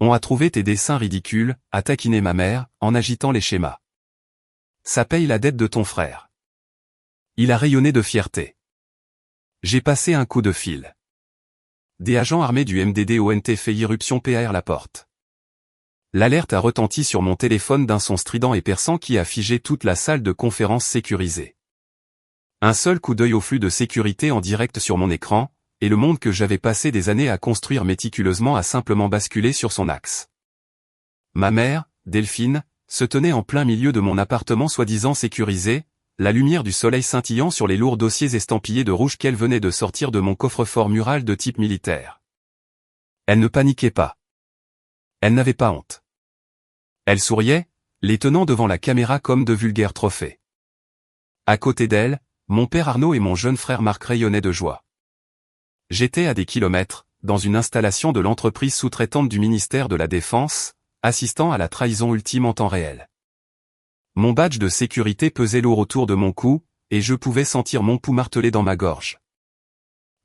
On a trouvé tes dessins ridicules, a taquiné ma mère, en agitant les schémas. Ça paye la dette de ton frère. Il a rayonné de fierté. J'ai passé un coup de fil. Des agents armés du MDD ont fait irruption par la porte. L'alerte a retenti sur mon téléphone d'un son strident et perçant qui a figé toute la salle de conférence sécurisée. Un seul coup d'œil au flux de sécurité en direct sur mon écran, et le monde que j'avais passé des années à construire méticuleusement a simplement basculé sur son axe. Ma mère, Delphine, se tenait en plein milieu de mon appartement soi-disant sécurisé, la lumière du soleil scintillant sur les lourds dossiers estampillés de rouge qu'elle venait de sortir de mon coffre-fort mural de type militaire. Elle ne paniquait pas. Elle n'avait pas honte. Elle souriait, les tenant devant la caméra comme de vulgaires trophées. À côté d'elle, mon père Arnaud et mon jeune frère Marc rayonnaient de joie. J'étais à des kilomètres, dans une installation de l'entreprise sous-traitante du ministère de la Défense, assistant à la trahison ultime en temps réel. Mon badge de sécurité pesait lourd autour de mon cou, et je pouvais sentir mon pouls martelé dans ma gorge.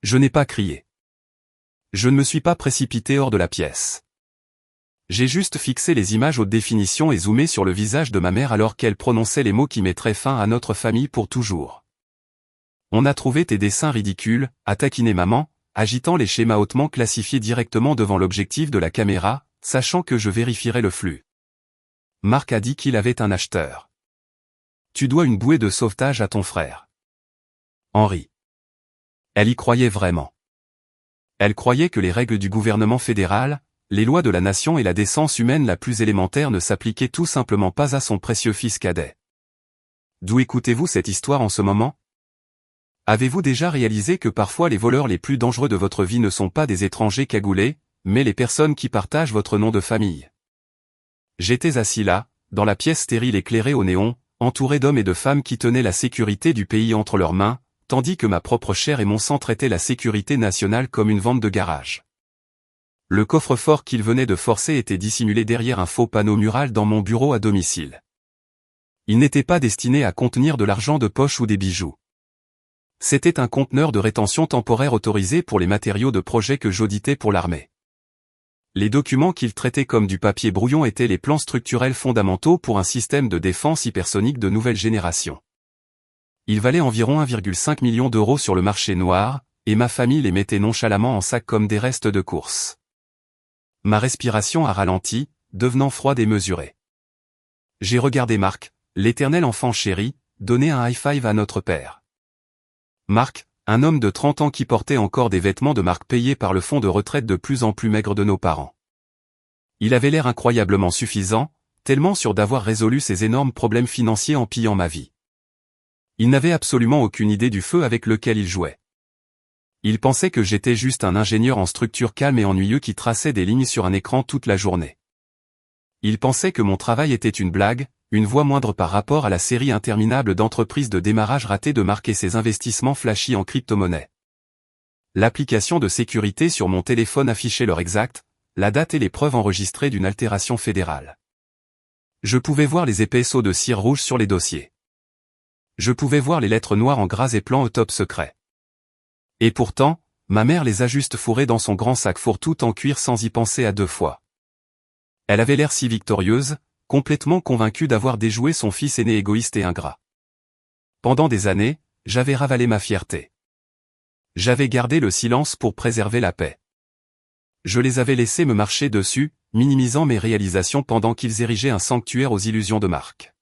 Je n'ai pas crié. Je ne me suis pas précipité hors de la pièce. J'ai juste fixé les images haute définition et zoomé sur le visage de ma mère alors qu'elle prononçait les mots qui mettraient fin à notre famille pour toujours. On a trouvé tes dessins ridicules, a taquiné maman, agitant les schémas hautement classifiés directement devant l'objectif de la caméra, sachant que je vérifierais le flux. Marc a dit qu'il avait un acheteur. Tu dois une bouée de sauvetage à ton frère. Henri. Elle y croyait vraiment. Elle croyait que les règles du gouvernement fédéral, les lois de la nation et la décence humaine la plus élémentaire ne s'appliquaient tout simplement pas à son précieux fils cadet. D'où écoutez-vous cette histoire en ce moment ? Avez-vous déjà réalisé que parfois les voleurs les plus dangereux de votre vie ne sont pas des étrangers cagoulés, mais les personnes qui partagent votre nom de famille ? J'étais assis là, dans la pièce stérile éclairée au néon, entouré d'hommes et de femmes qui tenaient la sécurité du pays entre leurs mains, tandis que ma propre chair et mon sang traitaient la sécurité nationale comme une vente de garage. Le coffre-fort qu'ils venaient de forcer était dissimulé derrière un faux panneau mural dans mon bureau à domicile. Il n'était pas destiné à contenir de l'argent de poche ou des bijoux. C'était un conteneur de rétention temporaire autorisé pour les matériaux de projet que j'auditais pour l'armée. Les documents qu'ils traitaient comme du papier brouillon étaient les plans structurels fondamentaux pour un système de défense hypersonique de nouvelle génération. Ils valaient environ 1,5 million d'euros sur le marché noir, et ma famille les mettait nonchalamment en sac comme des restes de course. Ma respiration a ralenti, devenant froide et mesurée. J'ai regardé Marc, l'éternel enfant chéri, donner un high-five à notre père. Marc, un homme de 30 ans qui portait encore des vêtements de marque payés par le fonds de retraite de plus en plus maigre de nos parents. Il avait l'air incroyablement suffisant, tellement sûr d'avoir résolu ses énormes problèmes financiers en pillant ma vie. Il n'avait absolument aucune idée du feu avec lequel il jouait. Il pensait que j'étais juste un ingénieur en structure calme et ennuyeux qui traçait des lignes sur un écran toute la journée. Il pensait que mon travail était une blague, une voix moindre par rapport à la série interminable d'entreprises de démarrage ratées de marquer ses investissements flashy en crypto-monnaie. L'application de sécurité sur mon téléphone affichait l'heure exacte, la date et les preuves enregistrées d'une altération fédérale. Je pouvais voir les épaisseaux de cire rouge sur les dossiers. Je pouvais voir les lettres noires en gras et plans au top secret. Et pourtant, ma mère les a juste fourrées dans son grand sac fourre-tout en cuir sans y penser à deux fois. Elle avait l'air si victorieuse, complètement convaincue d'avoir déjoué son fils aîné égoïste et ingrat. Pendant des années, j'avais ravalé ma fierté. J'avais gardé le silence pour préserver la paix. Je les avais laissés me marcher dessus, minimisant mes réalisations pendant qu'ils érigeaient un sanctuaire aux illusions de Marc.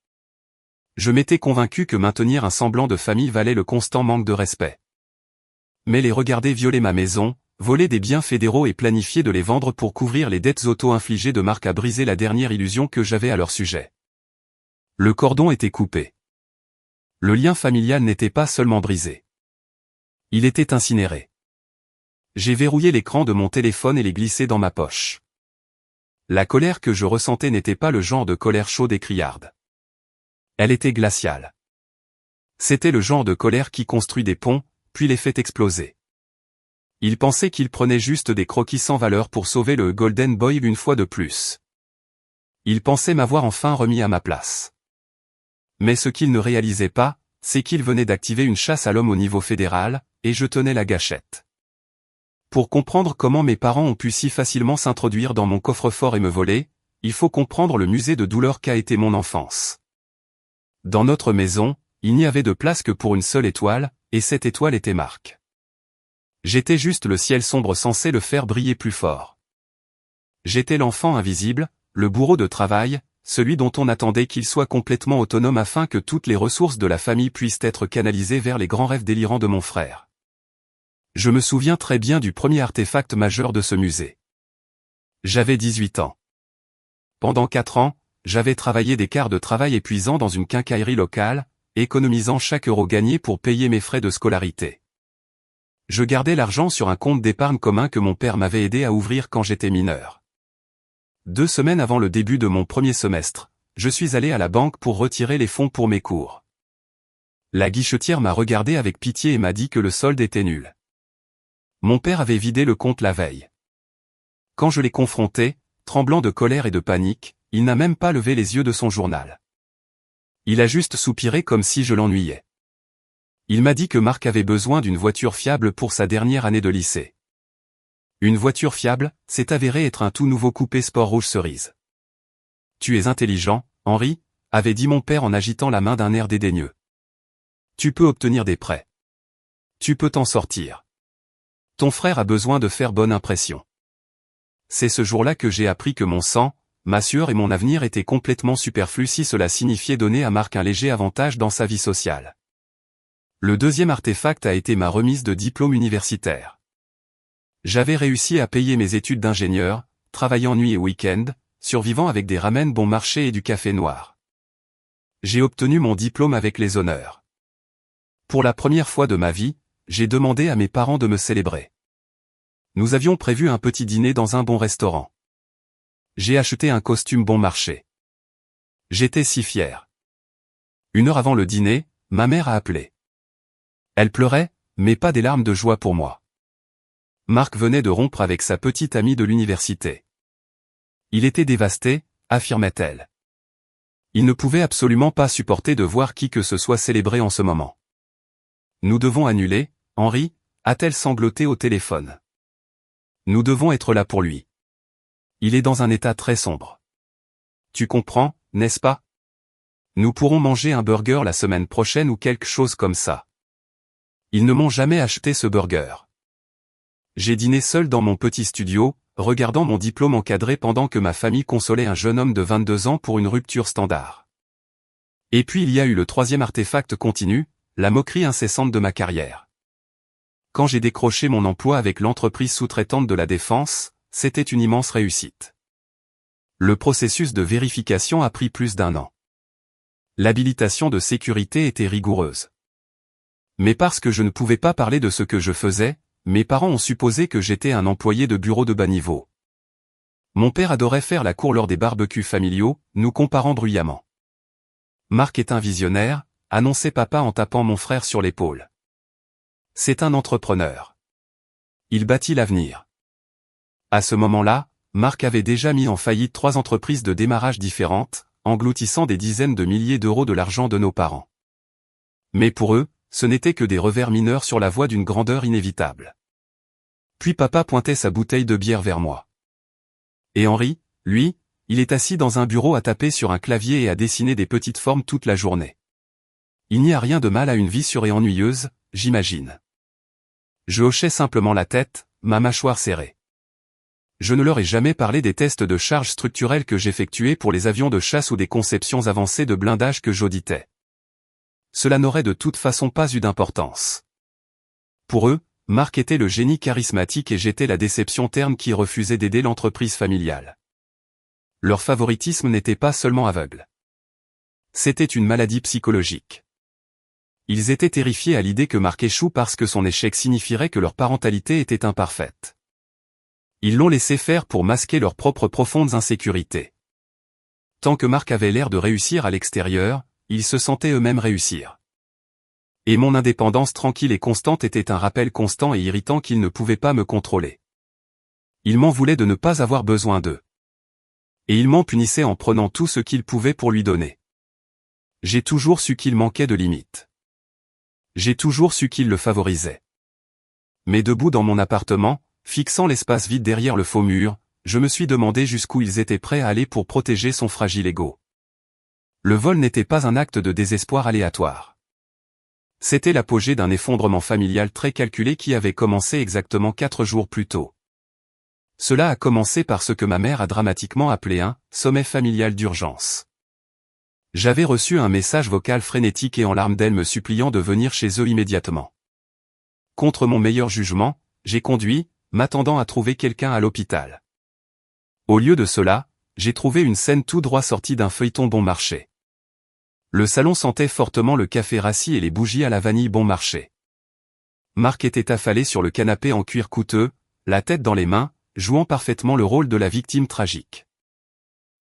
Je m'étais convaincu que maintenir un semblant de famille valait le constant manque de respect. Mais les regarder violer ma maison, voler des biens fédéraux et planifier de les vendre pour couvrir les dettes auto-infligées de Marc a brisé la dernière illusion que j'avais à leur sujet. Le cordon était coupé. Le lien familial n'était pas seulement brisé. Il était incinéré. J'ai verrouillé l'écran de mon téléphone et l'ai glissé dans ma poche. La colère que je ressentais n'était pas le genre de colère chaude et criarde. Elle était glaciale. C'était le genre de colère qui construit des ponts, puis les fait exploser. Il pensait qu'il prenait juste des croquis sans valeur pour sauver le Golden Boy une fois de plus. Il pensait m'avoir enfin remis à ma place. Mais ce qu'il ne réalisait pas, c'est qu'il venait d'activer une chasse à l'homme au niveau fédéral, et je tenais la gâchette. Pour comprendre comment mes parents ont pu si facilement s'introduire dans mon coffre-fort et me voler, il faut comprendre le musée de douleur qu'a été mon enfance. Dans notre maison, il n'y avait de place que pour une seule étoile, et cette étoile était Marc. J'étais juste le ciel sombre censé le faire briller plus fort. J'étais l'enfant invisible, le bourreau de travail, celui dont on attendait qu'il soit complètement autonome afin que toutes les ressources de la famille puissent être canalisées vers les grands rêves délirants de mon frère. Je me souviens très bien du premier artefact majeur de ce musée. J'avais 18 ans. Pendant 4 ans, j'avais travaillé des quarts de travail épuisants dans une quincaillerie locale, économisant chaque euro gagné pour payer mes frais de scolarité. Je gardais l'argent sur un compte d'épargne commun que mon père m'avait aidé à ouvrir quand j'étais mineur. 2 semaines avant le début de mon premier semestre, je suis allé à la banque pour retirer les fonds pour mes cours. La guichetière m'a regardé avec pitié et m'a dit que le solde était nul. Mon père avait vidé le compte la veille. Quand je l'ai confronté, tremblant de colère et de panique, il n'a même pas levé les yeux de son journal. Il a juste soupiré comme si je l'ennuyais. Il m'a dit que Marc avait besoin d'une voiture fiable pour sa dernière année de lycée. Une voiture fiable, s'est avéré être un tout nouveau coupé sport rouge cerise. Tu es intelligent, Henri, avait dit mon père en agitant la main d'un air dédaigneux. Tu peux obtenir des prêts. Tu peux t'en sortir. Ton frère a besoin de faire bonne impression. C'est ce jour-là que j'ai appris que mon sang, ma sueur et mon avenir étaient complètement superflus si cela signifiait donner à Marc un léger avantage dans sa vie sociale. Le deuxième artefact a été ma remise de diplôme universitaire. J'avais réussi à payer mes études d'ingénieur, travaillant nuit et week-end, survivant avec des ramen bon marché et du café noir. J'ai obtenu mon diplôme avec les honneurs. Pour la première fois de ma vie, j'ai demandé à mes parents de me célébrer. Nous avions prévu un petit dîner dans un bon restaurant. J'ai acheté un costume bon marché. J'étais si fier. 1 heure avant le dîner, ma mère a appelé. Elle pleurait, mais pas des larmes de joie pour moi. Marc venait de rompre avec sa petite amie de l'université. Il était dévasté, affirmait-elle. Il ne pouvait absolument pas supporter de voir qui que ce soit célébrer en ce moment. Nous devons annuler, Henri, a-t-elle sangloté au téléphone. Nous devons être là pour lui. Il est dans un état très sombre. Tu comprends, n'est-ce pas? Nous pourrons manger un burger la semaine prochaine ou quelque chose comme ça. Ils ne m'ont jamais acheté ce burger. J'ai dîné seul dans mon petit studio, regardant mon diplôme encadré pendant que ma famille consolait un jeune homme de 22 ans pour une rupture standard. Et puis il y a eu le troisième artefact continu, la moquerie incessante de ma carrière. Quand j'ai décroché mon emploi avec l'entreprise sous-traitante de la Défense, c'était une immense réussite. Le processus de vérification a pris plus d'1 an. L'habilitation de sécurité était rigoureuse. Mais parce que je ne pouvais pas parler de ce que je faisais, mes parents ont supposé que j'étais un employé de bureau de bas niveau. Mon père adorait faire la cour lors des barbecues familiaux, nous comparant bruyamment. Marc est un visionnaire, annonçait papa en tapant mon frère sur l'épaule. C'est un entrepreneur. Il bâtit l'avenir. À ce moment-là, Marc avait déjà mis en faillite 3 entreprises de démarrage différentes, engloutissant des dizaines de milliers d'euros de l'argent de nos parents. Mais pour eux, ce n'était que des revers mineurs sur la voie d'une grandeur inévitable. Puis papa pointait sa bouteille de bière vers moi. Et Henri, lui, il est assis dans un bureau à taper sur un clavier et à dessiner des petites formes toute la journée. Il n'y a rien de mal à une vie sûre et ennuyeuse, j'imagine. Je hochais simplement la tête, ma mâchoire serrée. Je ne leur ai jamais parlé des tests de charge structurelle que j'effectuais pour les avions de chasse ou des conceptions avancées de blindage que j'auditais. Cela n'aurait de toute façon pas eu d'importance. Pour eux, Marc était le génie charismatique et j'étais la déception terne qui refusait d'aider l'entreprise familiale. Leur favoritisme n'était pas seulement aveugle. C'était une maladie psychologique. Ils étaient terrifiés à l'idée que Marc échoue parce que son échec signifierait que leur parentalité était imparfaite. Ils l'ont laissé faire pour masquer leurs propres profondes insécurités. Tant que Marc avait l'air de réussir à l'extérieur, ils se sentaient eux-mêmes réussir. Et mon indépendance tranquille et constante était un rappel constant et irritant qu'ils ne pouvaient pas me contrôler. Ils m'en voulaient de ne pas avoir besoin d'eux. Et ils m'en punissaient en prenant tout ce qu'ils pouvaient pour lui donner. J'ai toujours su qu'il manquait de limites. J'ai toujours su qu'ils le favorisaient. Mais debout dans mon appartement, Fixant l'espace vide derrière le faux mur, je me suis demandé jusqu'où ils étaient prêts à aller pour protéger son fragile ego. Le vol n'était pas un acte de désespoir aléatoire. C'était l'apogée d'un effondrement familial très calculé qui avait commencé exactement 4 jours plus tôt. Cela a commencé par ce que ma mère a dramatiquement appelé un « sommet familial d'urgence ». J'avais reçu un message vocal frénétique et en larmes d'elle me suppliant de venir chez eux immédiatement. Contre mon meilleur jugement, j'ai conduit, m'attendant à trouver quelqu'un à l'hôpital. Au lieu de cela, j'ai trouvé une scène tout droit sortie d'un feuilleton bon marché. Le salon sentait fortement le café rassis et les bougies à la vanille bon marché. Marc était affalé sur le canapé en cuir coûteux, la tête dans les mains, jouant parfaitement le rôle de la victime tragique.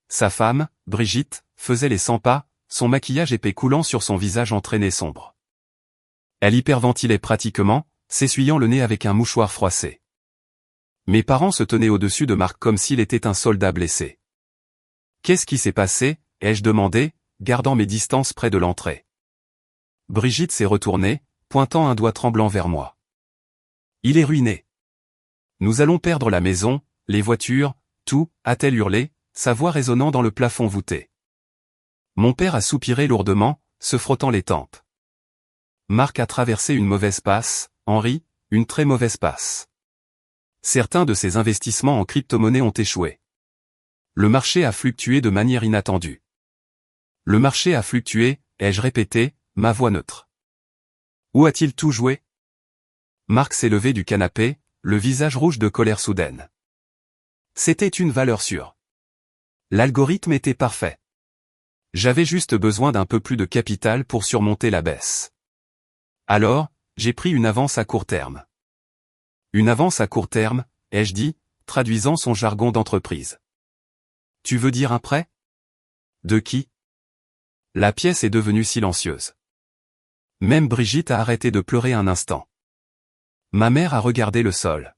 Sa femme, Brigitte, faisait les 100 pas, son maquillage épais coulant sur son visage entraîné sombre. Elle hyperventilait pratiquement, s'essuyant le nez avec un mouchoir froissé. Mes parents se tenaient au-dessus de Marc comme s'il était un soldat blessé. « Qu'est-ce qui s'est passé ?» ai-je demandé, gardant mes distances près de l'entrée. Brigitte s'est retournée, pointant un doigt tremblant vers moi. « Il est ruiné. Nous allons perdre la maison, les voitures, tout, a-t-elle hurlé, sa voix résonnant dans le plafond voûté. Mon père a soupiré lourdement, se frottant les tempes. Marc a traversé une mauvaise passe, Henri, une très mauvaise passe. Certains de ses investissements en crypto-monnaie ont échoué. Le marché a fluctué de manière inattendue. Le marché a fluctué, ai-je répété, ma voix neutre. Où a-t-il tout joué? Marc s'est levé du canapé, le visage rouge de colère soudaine. C'était une valeur sûre. L'algorithme était parfait. J'avais juste besoin d'un peu plus de capital pour surmonter la baisse. Alors, j'ai pris une avance à court terme. Une avance à court terme, ai-je dit, traduisant son jargon d'entreprise. Tu veux dire un prêt? De qui? La pièce est devenue silencieuse. Même Brigitte a arrêté de pleurer un instant. Ma mère a regardé le sol.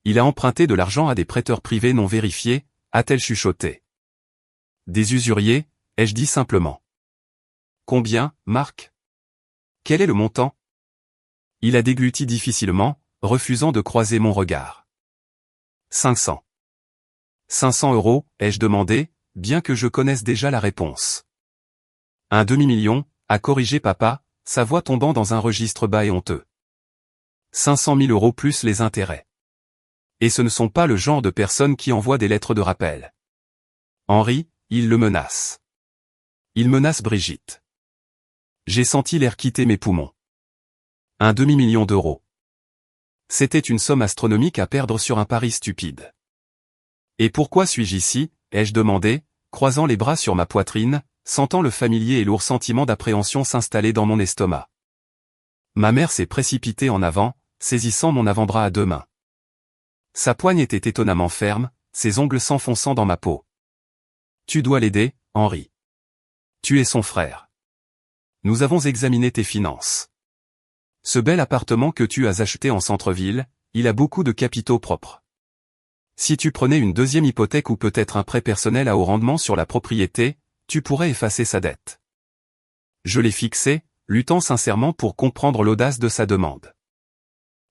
Il a emprunté de l'argent à des prêteurs privés non vérifiés, a-t-elle chuchoté. Des usuriers, ai-je dit simplement. Combien, Marc? Quel est le montant? Il a dégluti difficilement, refusant de croiser mon regard. 500. 500 €, ai-je demandé, bien que je connaisse déjà la réponse. Un demi-million, a corrigé papa, sa voix tombant dans un registre bas et honteux. 500 000 € plus les intérêts. Et ce ne sont pas le genre de personnes qui envoient des lettres de rappel. Henri, il le menace. Il menace Brigitte. J'ai senti l'air quitter mes poumons. Un demi-million d'euros. C'était une somme astronomique à perdre sur un pari stupide. Et pourquoi suis-je ici, ai-je demandé, croisant les bras sur ma poitrine, sentant le familier et lourd sentiment d'appréhension s'installer dans mon estomac. Ma mère s'est précipitée en avant, saisissant mon avant-bras à 2 mains. Sa poigne était étonnamment ferme, ses ongles s'enfonçant dans ma peau. Tu dois l'aider, Henri. Tu es son frère. Nous avons examiné tes finances. Ce bel appartement que tu as acheté en centre-ville, il a beaucoup de capitaux propres. Si tu prenais une deuxième hypothèque ou peut-être un prêt personnel à haut rendement sur la propriété, tu pourrais effacer sa dette. Je l'ai fixé, luttant sincèrement pour comprendre l'audace de sa demande.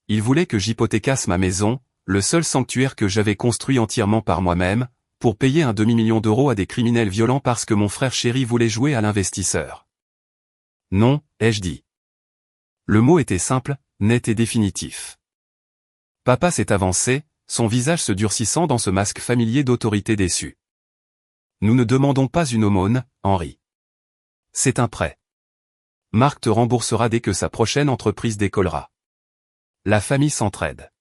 Il voulait que j'hypothécasse ma maison, le seul sanctuaire que j'avais construit entièrement par moi-même, pour payer un demi-million d'euros à des criminels violents parce que mon frère chéri voulait jouer à l'investisseur. Non, ai-je dit. Le mot était simple, net et définitif. Papa s'est avancé, son visage se durcissant dans ce masque familier d'autorité déçue. Nous ne demandons pas une aumône, Henri. C'est un prêt. Marc te remboursera dès que sa prochaine entreprise décollera. La famille s'entraide.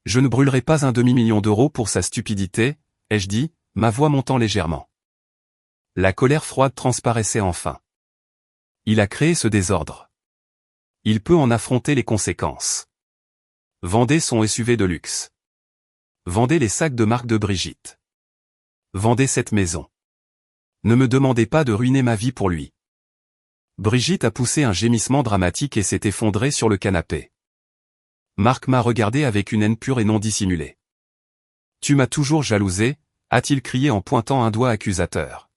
Je ne brûlerai pas un demi-million d'euros pour sa stupidité, ai-je dit, ma voix montant légèrement. La colère froide transparaissait enfin. Il a créé ce désordre. Il peut en affronter les conséquences. Vendez son SUV de luxe. Vendez les sacs de marque de Brigitte. Vendez cette maison. Ne me demandez pas de ruiner ma vie pour lui. Brigitte a poussé un gémissement dramatique et s'est effondrée sur le canapé. Marc m'a regardé avec une haine pure et non dissimulée. Tu m'as toujours jalousé, a-t-il crié en pointant un doigt accusateur.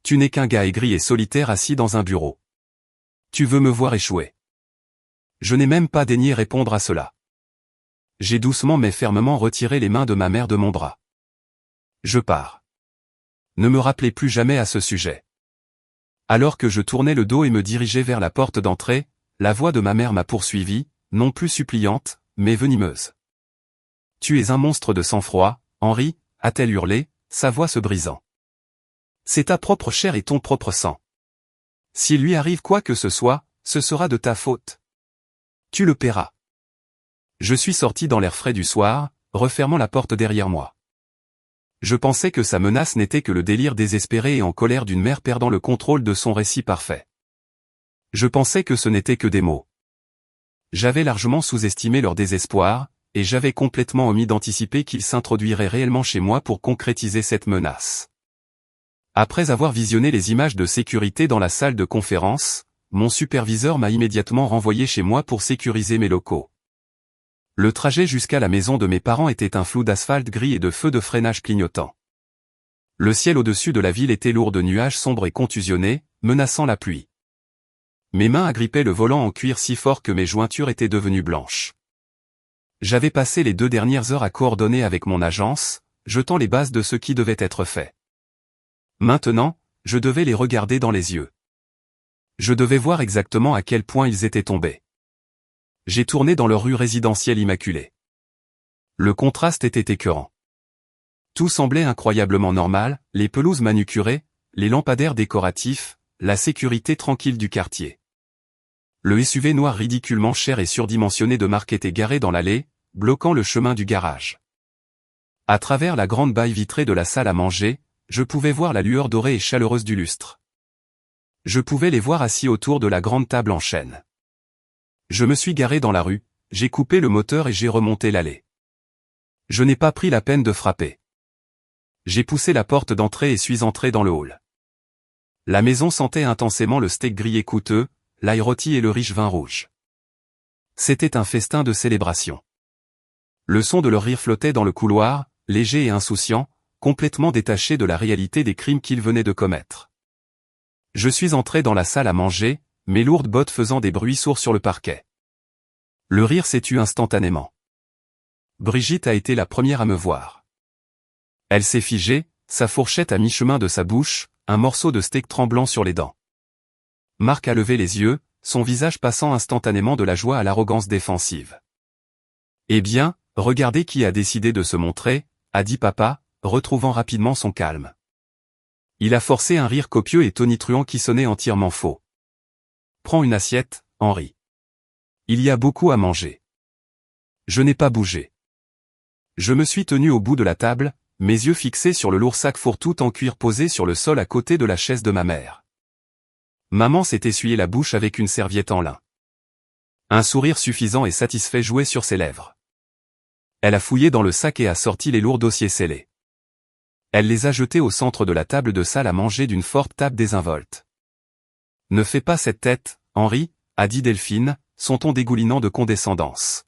Tu n'es qu'un gars aigri et solitaire assis dans un bureau. Tu veux me voir échouer. Je n'ai même pas daigné répondre à cela. J'ai doucement mais fermement retiré les mains de ma mère de mon bras. Je pars. Ne me rappelez plus jamais à ce sujet. Alors que je tournais le dos et me dirigeais vers la porte d'entrée, la voix de ma mère m'a poursuivi, non plus suppliante, mais venimeuse. Tu es un monstre de sang-froid, Henri, a-t-elle hurlé, sa voix se brisant. C'est ta propre chair et ton propre sang. S'il lui arrive quoi que ce soit, ce sera de ta faute. Tu le paieras. Je suis sorti dans l'air frais du soir, refermant la porte derrière moi. Je pensais que sa menace n'était que le délire désespéré et en colère d'une mère perdant le contrôle de son récit parfait. Je pensais que ce n'était que des mots. J'avais largement sous-estimé leur désespoir, et j'avais complètement omis d'anticiper qu'ils s'introduiraient réellement chez moi pour concrétiser cette menace. Après avoir visionné les images de sécurité dans la salle de conférence, mon superviseur m'a immédiatement renvoyé chez moi pour sécuriser mes locaux. Le trajet jusqu'à la maison de mes parents était un flou d'asphalte gris et de feux de freinage clignotants. Le ciel au-dessus de la ville était lourd de nuages sombres et contusionnés, menaçant la pluie. Mes mains agrippaient le volant en cuir si fort que mes jointures étaient devenues blanches. J'avais passé les 2 dernières heures à coordonner avec mon agence, jetant les bases de ce qui devait être fait. Maintenant, je devais les regarder dans les yeux. Je devais voir exactement à quel point ils étaient tombés. J'ai tourné dans leur rue résidentielle immaculée. Le contraste était écœurant. Tout semblait incroyablement normal, les pelouses manucurées, les lampadaires décoratifs, la sécurité tranquille du quartier. Le SUV noir ridiculement cher et surdimensionné de marque était garé dans l'allée, bloquant le chemin du garage. À travers la grande baille vitrée de la salle à manger, je pouvais voir la lueur dorée et chaleureuse du lustre. Je pouvais les voir assis autour de la grande table en chêne. Je me suis garé dans la rue, j'ai coupé le moteur et j'ai remonté l'allée. Je n'ai pas pris la peine de frapper. J'ai poussé la porte d'entrée et suis entré dans le hall. La maison sentait intensément le steak grillé coûteux, l'ail rôti et le riche vin rouge. C'était un festin de célébration. Le son de leur rire flottait dans le couloir, léger et insouciant, complètement détaché de la réalité des crimes qu'ils venaient de commettre. Je suis entré dans la salle à manger, mes lourdes bottes faisant des bruits sourds sur le parquet. Le rire s'est tu instantanément. Brigitte a été la première à me voir. Elle s'est figée, sa fourchette à mi-chemin de sa bouche, un morceau de steak tremblant sur les dents. Marc a levé les yeux, son visage passant instantanément de la joie à l'arrogance défensive. Eh bien, regardez qui a décidé de se montrer, a dit papa, retrouvant rapidement son calme. Il a forcé un rire copieux et tonitruant qui sonnait entièrement faux. Prends une assiette, Henri. Il y a beaucoup à manger. Je n'ai pas bougé. Je me suis tenu au bout de la table, mes yeux fixés sur le lourd sac fourre-tout en cuir posé sur le sol à côté de la chaise de ma mère. Maman s'est essuyé la bouche avec une serviette en lin. Un sourire suffisant et satisfait jouait sur ses lèvres. Elle a fouillé dans le sac et a sorti les lourds dossiers scellés. Elle les a jetés au centre de la table de salle à manger d'une forte table désinvolte. Ne fais pas cette tête, Henri, a dit Delphine, son ton dégoulinant de condescendance.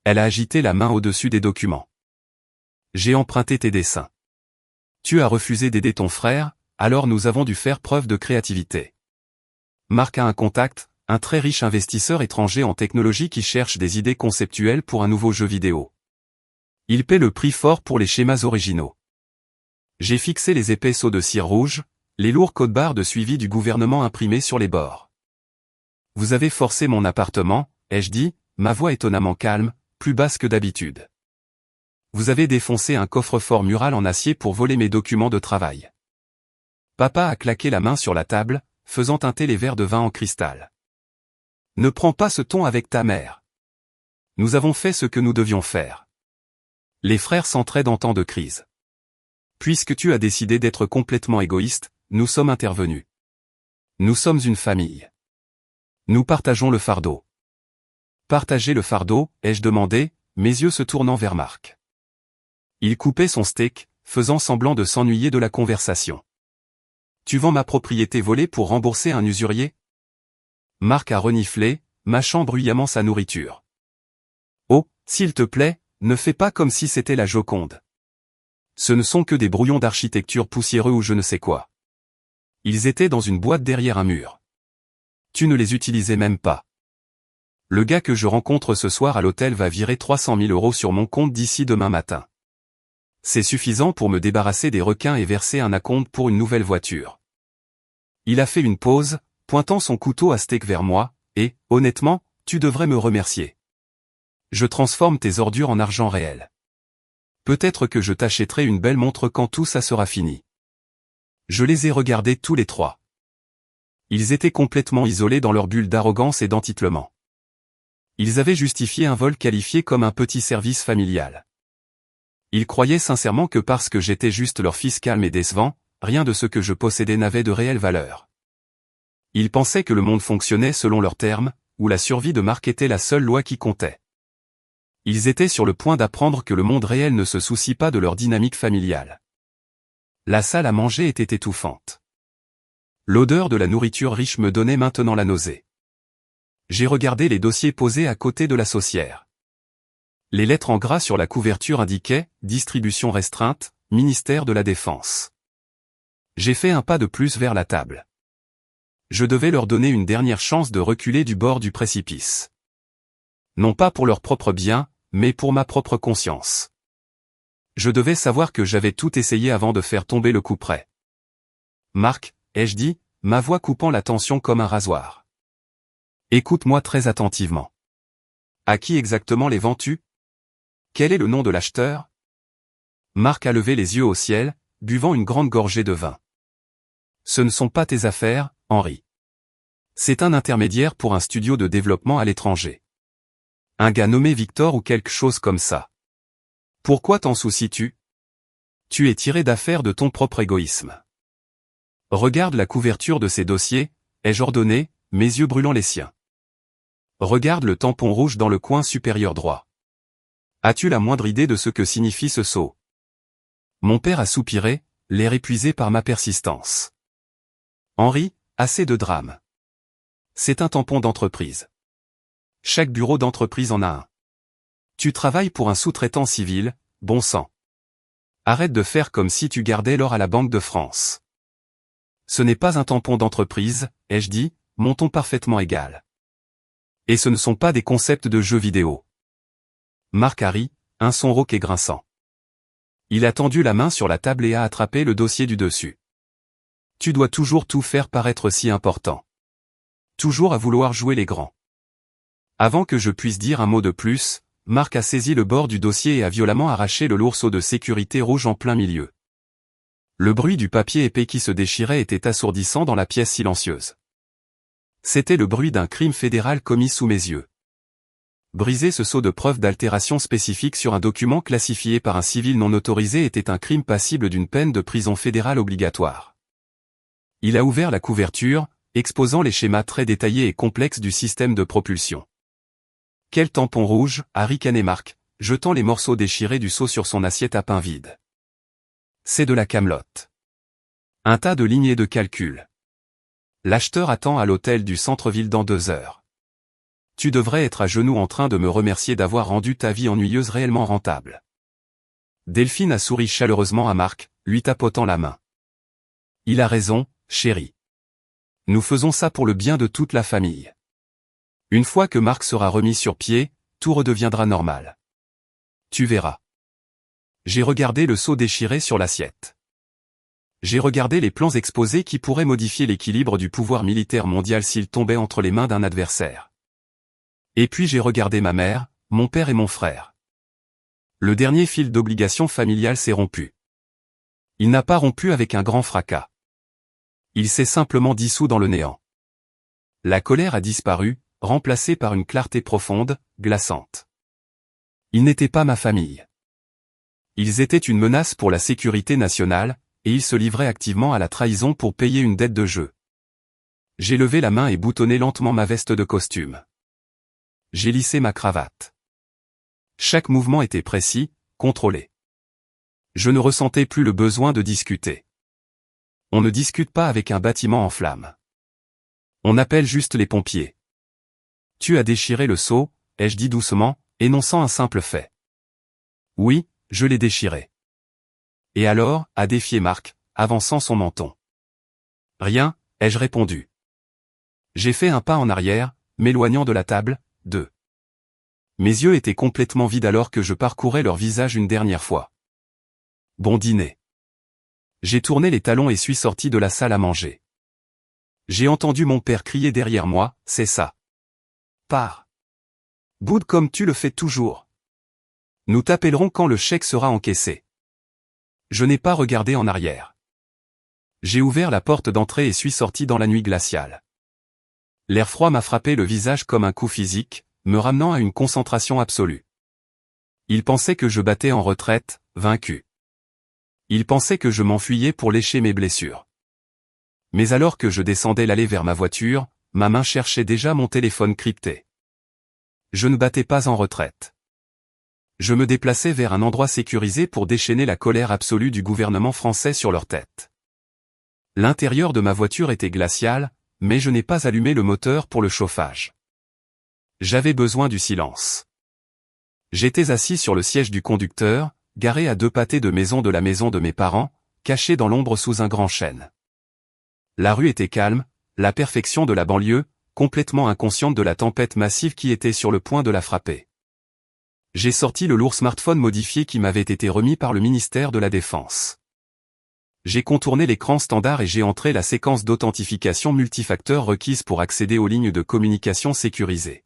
Elle a agité la main au-dessus des documents. J'ai emprunté tes dessins. Tu as refusé d'aider ton frère, alors nous avons dû faire preuve de créativité. Marc a un contact, un très riche investisseur étranger en technologie qui cherche des idées conceptuelles pour un nouveau jeu vidéo. Il paie le prix fort pour les schémas originaux. J'ai fixé les épais seaux de cire rouge, les lourds codes-barres de suivi du gouvernement imprimés sur les bords. Vous avez forcé mon appartement, ai-je dit, ma voix étonnamment calme, plus basse que d'habitude. Vous avez défoncé un coffre-fort mural en acier pour voler mes documents de travail. Papa a claqué la main sur la table, faisant teinter les verres de vin en cristal. Ne prends pas ce ton avec ta mère. Nous avons fait ce que nous devions faire. Les frères s'entraident en temps de crise. Puisque tu as décidé d'être complètement égoïste, nous sommes intervenus. Nous sommes une famille. Nous partageons le fardeau. Partager le fardeau, ai-je demandé, mes yeux se tournant vers Marc. Il coupait son steak, faisant semblant de s'ennuyer de la conversation. Tu vends ma propriété volée pour rembourser un usurier? Marc a reniflé, mâchant bruyamment sa nourriture. Oh, s'il te plaît, ne fais pas comme si c'était la Joconde. Ce ne sont que des brouillons d'architecture poussiéreux ou je ne sais quoi. Ils étaient dans une boîte derrière un mur. Tu ne les utilisais même pas. Le gars que je rencontre ce soir à l'hôtel va virer 300 000 € sur mon compte d'ici demain matin. C'est suffisant pour me débarrasser des requins et verser un acompte pour une nouvelle voiture. Il a fait une pause, pointant son couteau à steak vers moi, et, honnêtement, tu devrais me remercier. Je transforme tes ordures en argent réel. Peut-être que je t'achèterai une belle montre quand tout ça sera fini. Je les ai regardés tous les trois. Ils étaient complètement isolés dans leur bulle d'arrogance et d'entitlement. Ils avaient justifié un vol qualifié comme un petit service familial. Ils croyaient sincèrement que parce que j'étais juste leur fils calme et décevant, rien de ce que je possédais n'avait de réelle valeur. Ils pensaient que le monde fonctionnait selon leurs termes, où la survie de Marc était la seule loi qui comptait. Ils étaient sur le point d'apprendre que le monde réel ne se soucie pas de leur dynamique familiale. La salle à manger était étouffante. L'odeur de la nourriture riche me donnait maintenant la nausée. J'ai regardé les dossiers posés à côté de la saucière. Les lettres en gras sur la couverture indiquaient « Distribution restreinte, ministère de la Défense ». J'ai fait un pas de plus vers la table. Je devais leur donner une dernière chance de reculer du bord du précipice. Non pas pour leur propre bien, mais pour ma propre conscience. Je devais savoir que j'avais tout essayé avant de faire tomber le coup près. Marc, ai-je dit, ma voix coupant la tension comme un rasoir. Écoute-moi très attentivement. À qui exactement les vends-tu? Quel est le nom de l'acheteur? Marc a levé les yeux au ciel, buvant une grande gorgée de vin. Ce ne sont pas tes affaires, Henri. C'est un intermédiaire pour un studio de développement à l'étranger. Un gars nommé Victor ou quelque chose comme ça. Pourquoi t'en soucies-tu? Tu es tiré d'affaire de ton propre égoïsme. Regarde la couverture de ces dossiers, ai-je ordonné, mes yeux brûlant les siens. Regarde le tampon rouge dans le coin supérieur droit. As-tu la moindre idée de ce que signifie ce sceau? Mon père a soupiré, l'air épuisé par ma persistance. Henri, assez de drame. C'est un tampon d'entreprise. Chaque bureau d'entreprise en a un. Tu travailles pour un sous-traitant civil, bon sang. Arrête de faire comme si tu gardais l'or à la Banque de France. Ce n'est pas un tampon d'entreprise, ai-je dit, mon ton parfaitement égal. Et ce ne sont pas des concepts de jeux vidéo. Marc a ri, un son rauque et grinçant. Il a tendu la main sur la table et a attrapé le dossier du dessus. Tu dois toujours tout faire paraître si important. Toujours à vouloir jouer les grands. Avant que je puisse dire un mot de plus, Marc a saisi le bord du dossier et a violemment arraché le lourd seau de sécurité rouge en plein milieu. Le bruit du papier épais qui se déchirait était assourdissant dans la pièce silencieuse. C'était le bruit d'un crime fédéral commis sous mes yeux. Briser ce sceau de preuve d'altération spécifique sur un document classifié par un civil non autorisé était un crime passible d'une peine de prison fédérale obligatoire. Il a ouvert la couverture, exposant les schémas très détaillés et complexes du système de propulsion. Quel tampon rouge, a ricané Marc, jetant les morceaux déchirés du seau sur son assiette à pain vide. C'est de la camelote. Un tas de lignées de calcul. L'acheteur attend à l'hôtel du centre-ville dans 2 heures. Tu devrais être à genoux en train de me remercier d'avoir rendu ta vie ennuyeuse réellement rentable. Delphine a souri chaleureusement à Marc, lui tapotant la main. Il a raison, chérie. Nous faisons ça pour le bien de toute la famille. Une fois que Marc sera remis sur pied, tout redeviendra normal. Tu verras. J'ai regardé le seau déchiré sur l'assiette. J'ai regardé les plans exposés qui pourraient modifier l'équilibre du pouvoir militaire mondial s'il tombait entre les mains d'un adversaire. Et puis j'ai regardé ma mère, mon père et mon frère. Le dernier fil d'obligation familiale s'est rompu. Il n'a pas rompu avec un grand fracas. Il s'est simplement dissous dans le néant. La colère a disparu, remplacée par une clarté profonde, glaçante. Ils n'étaient pas ma famille. Ils étaient une menace pour la sécurité nationale, et ils se livraient activement à la trahison pour payer une dette de jeu. J'ai levé la main et boutonné lentement ma veste de costume. J'ai lissé ma cravate. Chaque mouvement était précis, contrôlé. Je ne ressentais plus le besoin de discuter. On ne discute pas avec un bâtiment en flammes. On appelle juste les pompiers. Tu as déchiré le seau, ai-je dit doucement, énonçant un simple fait. Oui, je l'ai déchiré. Et alors, a défié Marc, avançant son menton. Rien, ai-je répondu. J'ai fait un pas en arrière, m'éloignant de la table, 2. Mes yeux étaient complètement vides alors que je parcourais leur visage une dernière fois. Bon dîner. J'ai tourné les talons et suis sorti de la salle à manger. J'ai entendu mon père crier derrière moi, c'est ça. Pars. Boude comme tu le fais toujours. Nous t'appellerons quand le chèque sera encaissé. Je n'ai pas regardé en arrière. J'ai ouvert la porte d'entrée et suis sorti dans la nuit glaciale. L'air froid m'a frappé le visage comme un coup physique, me ramenant à une concentration absolue. Il pensait que je battais en retraite, vaincu. Il pensait que je m'enfuyais pour lécher mes blessures. Mais alors que je descendais l'allée vers ma voiture, ma main cherchait déjà mon téléphone crypté. Je ne battais pas en retraite. Je me déplaçais vers un endroit sécurisé pour déchaîner la colère absolue du gouvernement français sur leur tête. L'intérieur de ma voiture était glacial, mais je n'ai pas allumé le moteur pour le chauffage. J'avais besoin du silence. J'étais assis sur le siège du conducteur, garé à 2 pâtés de maison de la maison de mes parents, caché dans l'ombre sous un grand chêne. La rue était calme, la perfection de la banlieue, complètement inconsciente de la tempête massive qui était sur le point de la frapper. J'ai sorti le lourd smartphone modifié qui m'avait été remis par le ministère de la Défense. J'ai contourné l'écran standard et j'ai entré la séquence d'authentification multifacteur requise pour accéder aux lignes de communication sécurisées.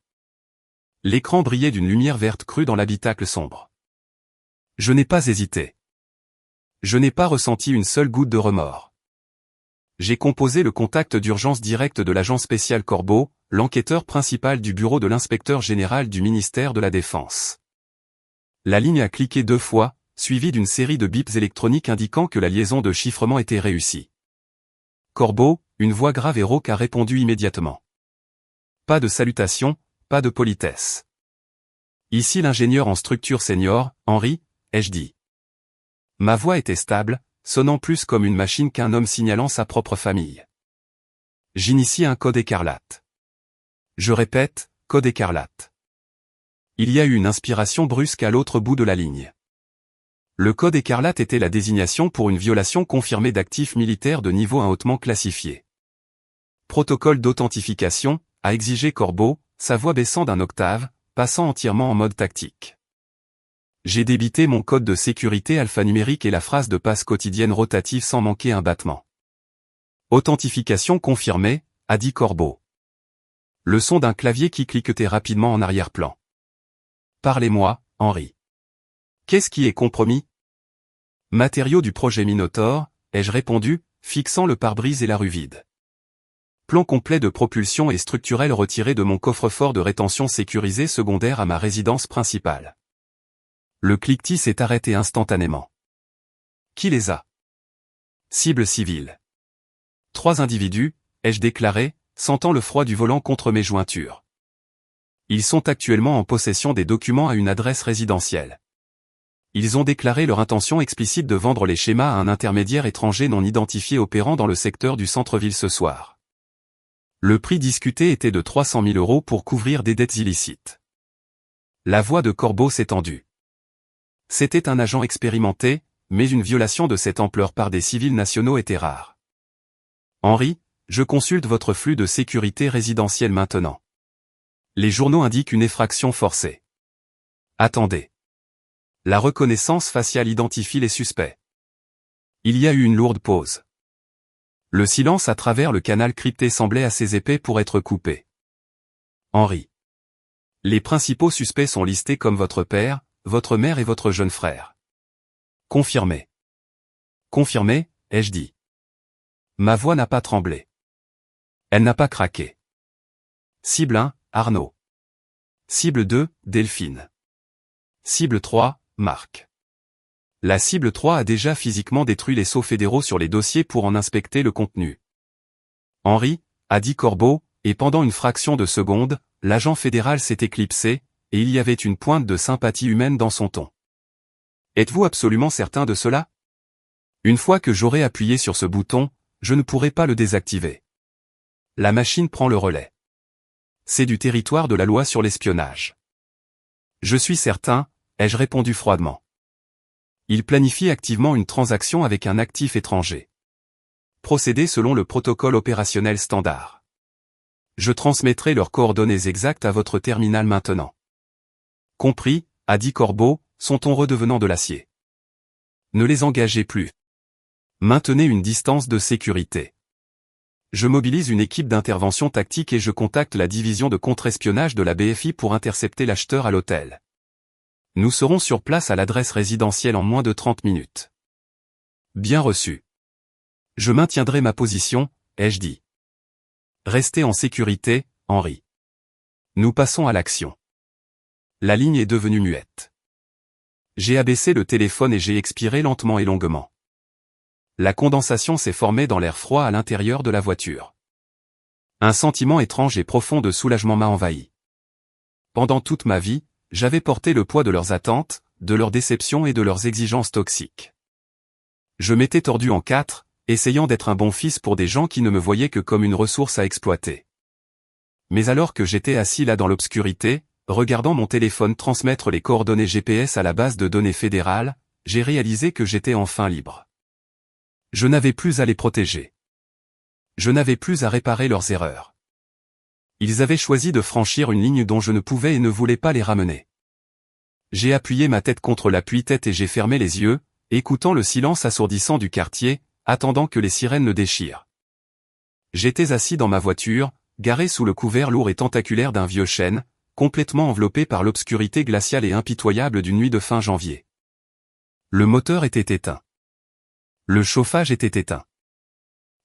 L'écran brillait d'une lumière verte crue dans l'habitacle sombre. Je n'ai pas hésité. Je n'ai pas ressenti une seule goutte de remords. J'ai composé le contact d'urgence direct de l'agent spécial Corbeau, l'enquêteur principal du bureau de l'inspecteur général du ministère de la Défense. La ligne a cliqué 2 fois, suivie d'une série de bips électroniques indiquant que la liaison de chiffrement était réussie. Corbeau, une voix grave et rauque a répondu immédiatement. Pas de salutation, pas de politesse. Ici l'ingénieur en structure senior, Henri, ai-je dit. Ma voix était stable, sonnant plus comme une machine qu'un homme signalant sa propre famille. J'initie un code écarlate. Je répète, code écarlate. Il y a eu une inspiration brusque à l'autre bout de la ligne. Le code écarlate était la désignation pour une violation confirmée d'actifs militaires de niveau 1 hautement classifié. Protocole d'authentification, a exigé Corbeau, sa voix baissant d'un octave, passant entièrement en mode tactique. J'ai débité mon code de sécurité alphanumérique et la phrase de passe quotidienne rotative sans manquer un battement. Authentification confirmée, a dit Corbeau. Le son d'un clavier qui cliquetait rapidement en arrière-plan. Parlez-moi, Henri. Qu'est-ce qui est compromis? Matériaux du projet Minotaur, ai-je répondu, fixant le pare-brise et la rue vide. Plan complet de propulsion et structurel retiré de mon coffre-fort de rétention sécurisé secondaire à ma résidence principale. Le cliquetis s'est arrêté instantanément. Qui les a? Cible civile. 3 individus, ai-je déclaré, sentant le froid du volant contre mes jointures. Ils sont actuellement en possession des documents à une adresse résidentielle. Ils ont déclaré leur intention explicite de vendre les schémas à un intermédiaire étranger non identifié opérant dans le secteur du centre-ville ce soir. Le prix discuté était de 300 000 € pour couvrir des dettes illicites. La voix de Corbeau s'est tendue. C'était un agent expérimenté, mais une violation de cette ampleur par des civils nationaux était rare. Henri, je consulte votre flux de sécurité résidentielle maintenant. Les journaux indiquent une effraction forcée. Attendez. La reconnaissance faciale identifie les suspects. Il y a eu une lourde pause. Le silence à travers le canal crypté semblait assez épais pour être coupé. Henri. Les principaux suspects sont listés comme votre père, votre mère et votre jeune frère. Confirmé. Confirmé, ai-je dit. Ma voix n'a pas tremblé. Elle n'a pas craqué. Cible 1, Arnaud. Cible 2, Delphine. Cible 3, Marc. La cible 3 a déjà physiquement détruit les sceaux fédéraux sur les dossiers pour en inspecter le contenu. Henri, a dit Corbeau, et pendant une fraction de seconde, l'agent fédéral s'est éclipsé, et il y avait une pointe de sympathie humaine dans son ton. Êtes-vous absolument certain de cela? Une fois que j'aurai appuyé sur ce bouton, je ne pourrai pas le désactiver. La machine prend le relais. C'est du territoire de la loi sur l'espionnage. Je suis certain, ai-je répondu froidement. Il planifie activement une transaction avec un actif étranger. Procéder selon le protocole opérationnel standard. Je transmettrai leurs coordonnées exactes à votre terminal maintenant. Compris, a dit Corbeau, son ton redevenant de l'acier. Ne les engagez plus. Maintenez une distance de sécurité. Je mobilise une équipe d'intervention tactique et je contacte la division de contre-espionnage de la BFI pour intercepter l'acheteur à l'hôtel. Nous serons sur place à l'adresse résidentielle en moins de 30 minutes. Bien reçu. Je maintiendrai ma position, ai-je dit. Restez en sécurité, Henri. Nous passons à l'action. La ligne est devenue muette. J'ai abaissé le téléphone et j'ai expiré lentement et longuement. La condensation s'est formée dans l'air froid à l'intérieur de la voiture. Un sentiment étrange et profond de soulagement m'a envahi. Pendant toute ma vie, j'avais porté le poids de leurs attentes, de leurs déceptions et de leurs exigences toxiques. Je m'étais tordu en quatre, essayant d'être un bon fils pour des gens qui ne me voyaient que comme une ressource à exploiter. Mais alors que j'étais assis là dans l'obscurité, regardant mon téléphone transmettre les coordonnées GPS à la base de données fédérale, j'ai réalisé que j'étais enfin libre. Je n'avais plus à les protéger. Je n'avais plus à réparer leurs erreurs. Ils avaient choisi de franchir une ligne dont je ne pouvais et ne voulais pas les ramener. J'ai appuyé ma tête contre l'appui-tête et j'ai fermé les yeux, écoutant le silence assourdissant du quartier, attendant que les sirènes ne déchirent. J'étais assis dans ma voiture, garé sous le couvert lourd et tentaculaire d'un vieux chêne, complètement enveloppé par l'obscurité glaciale et impitoyable d'une nuit de fin janvier. Le moteur était éteint. Le chauffage était éteint.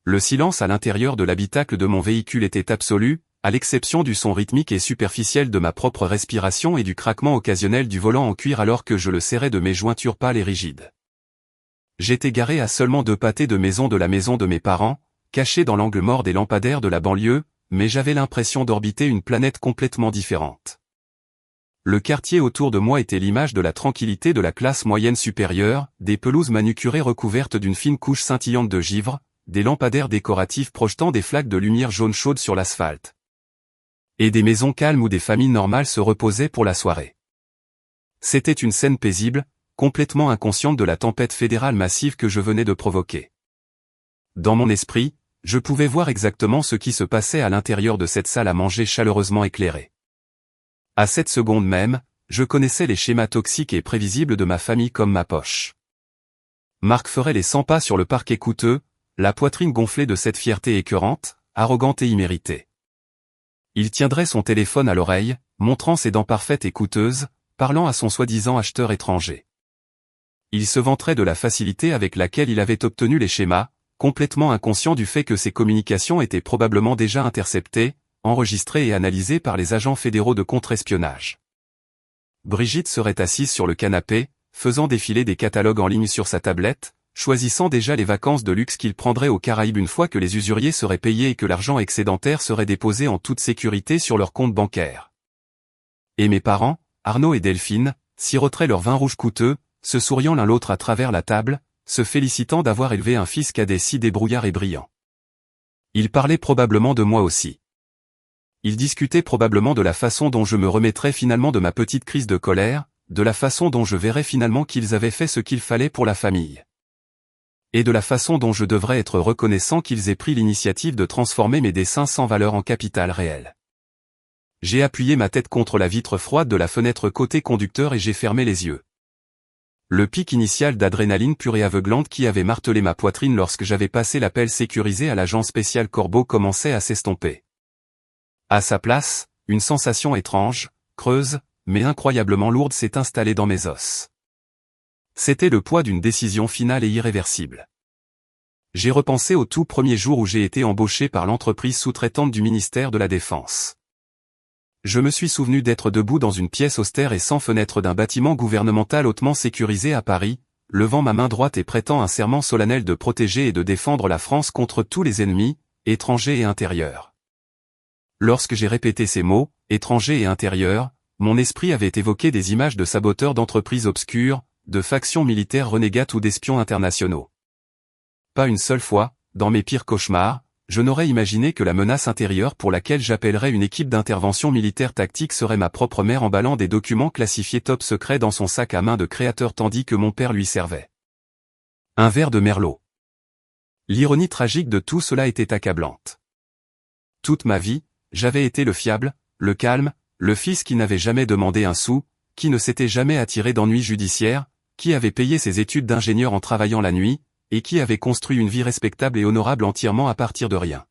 Le silence à l'intérieur de l'habitacle de mon véhicule était absolu, à l'exception du son rythmique et superficiel de ma propre respiration et du craquement occasionnel du volant en cuir alors que je le serrais de mes jointures pâles et rigides. J'étais garé à seulement 2 pâtés de maison de la maison de mes parents, caché dans l'angle mort des lampadaires de la banlieue, mais j'avais l'impression d'orbiter une planète complètement différente. Le quartier autour de moi était l'image de la tranquillité de la classe moyenne supérieure, des pelouses manucurées recouvertes d'une fine couche scintillante de givre, des lampadaires décoratifs projetant des flaques de lumière jaune chaude sur l'asphalte. Et des maisons calmes où des familles normales se reposaient pour la soirée. C'était une scène paisible, complètement inconsciente de la tempête fédérale massive que je venais de provoquer. Dans mon esprit, je pouvais voir exactement ce qui se passait à l'intérieur de cette salle à manger chaleureusement éclairée. À cette seconde même, je connaissais les schémas toxiques et prévisibles de ma famille comme ma poche. Marc ferait les 100 pas sur le parquet coûteux, la poitrine gonflée de cette fierté écœurante, arrogante et imméritée. Il tiendrait son téléphone à l'oreille, montrant ses dents parfaites et coûteuses, parlant à son soi-disant acheteur étranger. Il se vanterait de la facilité avec laquelle il avait obtenu les schémas, complètement inconscient du fait que ces communications étaient probablement déjà interceptées, enregistrées et analysées par les agents fédéraux de contre-espionnage. Brigitte serait assise sur le canapé, faisant défiler des catalogues en ligne sur sa tablette, choisissant déjà les vacances de luxe qu'il prendrait aux Caraïbes une fois que les usuriers seraient payés et que l'argent excédentaire serait déposé en toute sécurité sur leur compte bancaire. Et mes parents, Arnaud et Delphine, siroteraient leur vin rouge coûteux, se souriant l'un l'autre à travers la table, se félicitant d'avoir élevé un fils cadet si débrouillard et brillant. Ils parlaient probablement de moi aussi. Ils discutaient probablement de la façon dont je me remettrais finalement de ma petite crise de colère, de la façon dont je verrais finalement qu'ils avaient fait ce qu'il fallait pour la famille. Et de la façon dont je devrais être reconnaissant qu'ils aient pris l'initiative de transformer mes dessins sans valeur en capital réel. J'ai appuyé ma tête contre la vitre froide de la fenêtre côté conducteur et j'ai fermé les yeux. Le pic initial d'adrénaline pure et aveuglante qui avait martelé ma poitrine lorsque j'avais passé l'appel sécurisé à l'agent spécial Corbeau commençait à s'estomper. À sa place, une sensation étrange, creuse, mais incroyablement lourde s'est installée dans mes os. C'était le poids d'une décision finale et irréversible. J'ai repensé au tout premier jour où j'ai été embauché par l'entreprise sous-traitante du ministère de la Défense. Je me suis souvenu d'être debout dans une pièce austère et sans fenêtre d'un bâtiment gouvernemental hautement sécurisé à Paris, levant ma main droite et prêtant un serment solennel de protéger et de défendre la France contre tous les ennemis, étrangers et intérieurs. Lorsque j'ai répété ces mots, étrangers et intérieurs, mon esprit avait évoqué des images de saboteurs d'entreprises obscures, de factions militaires renégates ou d'espions internationaux. Pas une seule fois, dans mes pires cauchemars, je n'aurais imaginé que la menace intérieure pour laquelle j'appellerais une équipe d'intervention militaire tactique serait ma propre mère emballant des documents classifiés top secret dans son sac à main de créateur tandis que mon père lui servait un verre de merlot. L'ironie tragique de tout cela était accablante. Toute ma vie, j'avais été le fiable, le calme, le fils qui n'avait jamais demandé un sou, qui ne s'était jamais attiré d'ennuis judiciaires, qui avait payé ses études d'ingénieur en travaillant la nuit, et qui avait construit une vie respectable et honorable entièrement à partir de rien.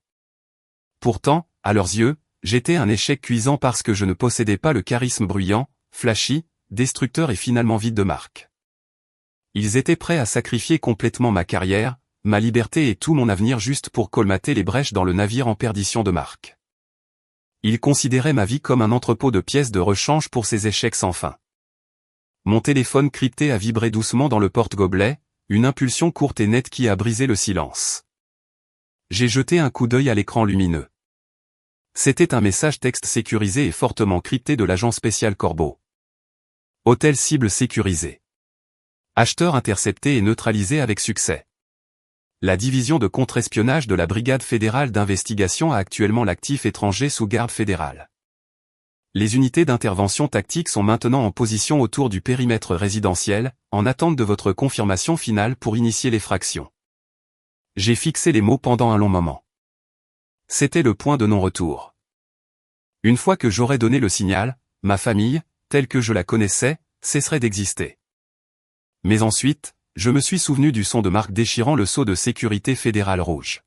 Pourtant, à leurs yeux, j'étais un échec cuisant parce que je ne possédais pas le charisme bruyant, flashy, destructeur et finalement vide de marque. Ils étaient prêts à sacrifier complètement ma carrière, ma liberté et tout mon avenir juste pour colmater les brèches dans le navire en perdition de marque. Ils considéraient ma vie comme un entrepôt de pièces de rechange pour ces échecs sans fin. Mon téléphone crypté a vibré doucement dans le porte-gobelet, une impulsion courte et nette qui a brisé le silence. J'ai jeté un coup d'œil à l'écran lumineux. C'était un message texte sécurisé et fortement crypté de l'agent spécial Corbeau. Hôtel cible sécurisé. Acheteur intercepté et neutralisé avec succès. La division de contre-espionnage de la Brigade fédérale d'investigation a actuellement l'actif étranger sous garde fédérale. Les unités d'intervention tactique sont maintenant en position autour du périmètre résidentiel, en attente de votre confirmation finale pour initier l'effraction. J'ai fixé les mots pendant un long moment. C'était le point de non-retour. Une fois que j'aurais donné le signal, ma famille, telle que je la connaissais, cesserait d'exister. Mais ensuite, je me suis souvenu du son de Marc déchirant le sceau de sécurité fédérale rouge.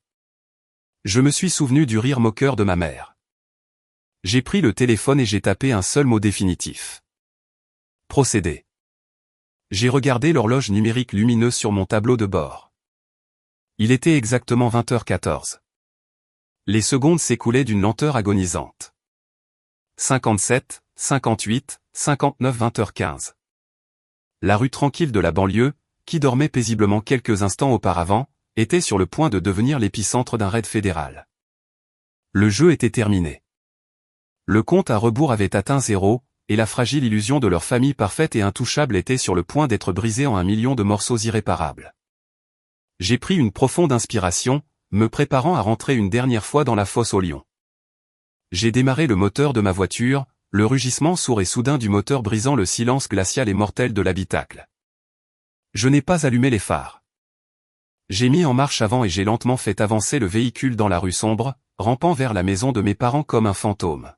Je me suis souvenu du rire moqueur de ma mère. J'ai pris le téléphone et j'ai tapé un seul mot définitif. Procéder. J'ai regardé l'horloge numérique lumineuse sur mon tableau de bord. Il était exactement 20h14. Les secondes s'écoulaient d'une lenteur agonisante. 57, 58, 59 20h15. La rue tranquille de la banlieue, qui dormait paisiblement quelques instants auparavant, était sur le point de devenir l'épicentre d'un raid fédéral. Le jeu était terminé. Le compte à rebours avait atteint 0, et la fragile illusion de leur famille parfaite et intouchable était sur le point d'être brisée en 1 million de morceaux irréparables. J'ai pris une profonde inspiration, me préparant à rentrer une dernière fois dans la fosse aux lions. J'ai démarré le moteur de ma voiture, le rugissement sourd et soudain du moteur brisant le silence glacial et mortel de l'habitacle. Je n'ai pas allumé les phares. J'ai mis en marche avant et j'ai lentement fait avancer le véhicule dans la rue sombre, rampant vers la maison de mes parents comme un fantôme.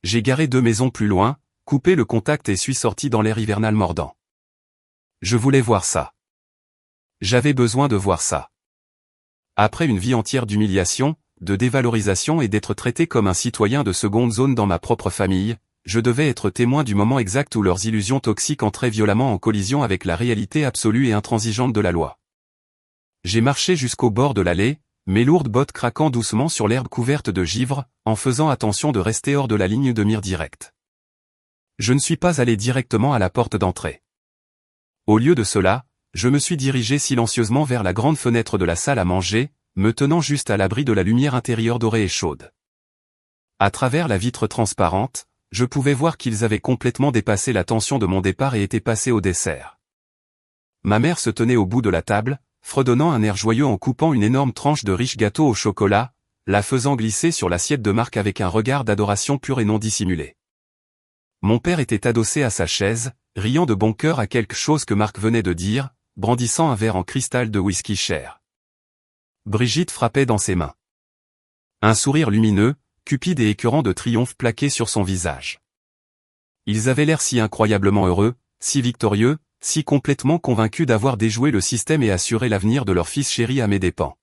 J'ai garé 2 maisons plus loin, coupé le contact et suis sorti dans l'air hivernal mordant. Je voulais voir ça. J'avais besoin de voir ça. Après une vie entière d'humiliation, de dévalorisation et d'être traité comme un citoyen de seconde zone dans ma propre famille, je devais être témoin du moment exact où leurs illusions toxiques entraient violemment en collision avec la réalité absolue et intransigeante de la loi. J'ai marché jusqu'au bord de l'allée, mes lourdes bottes craquant doucement sur l'herbe couverte de givre, en faisant attention de rester hors de la ligne de mire directe. Je ne suis pas allé directement à la porte d'entrée. Au lieu de cela, je me suis dirigé silencieusement vers la grande fenêtre de la salle à manger, me tenant juste à l'abri de la lumière intérieure dorée et chaude. À travers la vitre transparente, je pouvais voir qu'ils avaient complètement dépassé la tension de mon départ et étaient passés au dessert. Ma mère se tenait au bout de la table, fredonnant un air joyeux en coupant une énorme tranche de riche gâteau au chocolat, la faisant glisser sur l'assiette de Marc avec un regard d'adoration pure et non dissimulé. Mon père était adossé à sa chaise, riant de bon cœur à quelque chose que Marc venait de dire, brandissant un verre en cristal de whisky cher. Brigitte frappait dans ses mains. Un sourire lumineux, cupide et écœurant de triomphe plaqué sur son visage. Ils avaient l'air si incroyablement heureux, si victorieux, si complètement convaincus d'avoir déjoué le système et assuré l'avenir de leur fils chéri à mes dépens.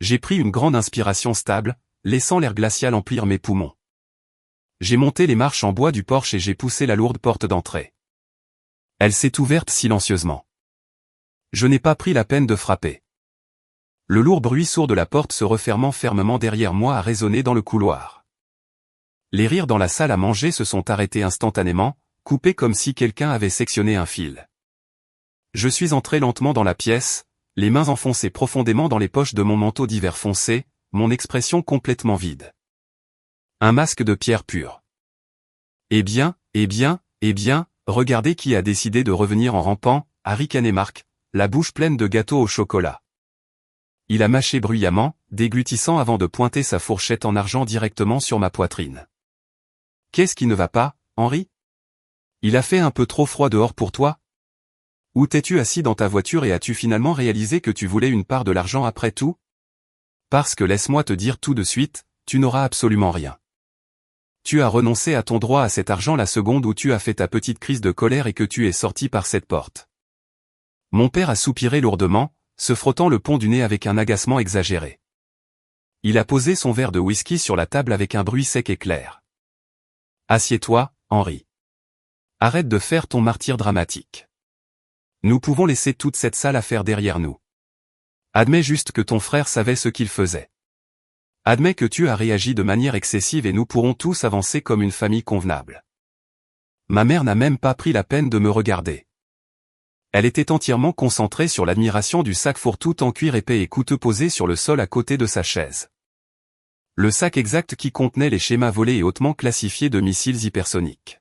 J'ai pris une grande inspiration stable, laissant l'air glacial emplir mes poumons. J'ai monté les marches en bois du porche et j'ai poussé la lourde porte d'entrée. Elle s'est ouverte silencieusement. Je n'ai pas pris la peine de frapper. Le lourd bruit sourd de la porte se refermant fermement derrière moi a résonné dans le couloir. Les rires dans la salle à manger se sont arrêtés instantanément, coupés comme si quelqu'un avait sectionné un fil. Je suis entré lentement dans la pièce, les mains enfoncées profondément dans les poches de mon manteau d'hiver foncé, mon expression complètement vide. Un masque de pierre pure. Eh bien, regardez qui a décidé de revenir en rampant, a ricané Marc, la bouche pleine de gâteaux au chocolat. Il a mâché bruyamment, déglutissant avant de pointer sa fourchette en argent directement sur ma poitrine. Qu'est-ce qui ne va pas, Henri? Il a fait un peu trop froid dehors pour toi? Ou t'es-tu assis dans ta voiture et as-tu finalement réalisé que tu voulais une part de l'argent après tout? Parce que laisse-moi te dire tout de suite, tu n'auras absolument rien. Tu as renoncé à ton droit à cet argent la seconde où tu as fait ta petite crise de colère et que tu es sorti par cette porte. Mon père a soupiré lourdement, se frottant le pont du nez avec un agacement exagéré. Il a posé son verre de whisky sur la table avec un bruit sec et clair. Assieds-toi, Henry. Arrête de faire ton martyr dramatique. Nous pouvons laisser toute cette sale affaire derrière nous. Admets juste que ton frère savait ce qu'il faisait. Admets que tu as réagi de manière excessive et nous pourrons tous avancer comme une famille convenable. Ma mère n'a même pas pris la peine de me regarder. Elle était entièrement concentrée sur l'admiration du sac fourre-tout en cuir épais et coûteux posé sur le sol à côté de sa chaise. Le sac exact qui contenait les schémas volés et hautement classifiés de missiles hypersoniques.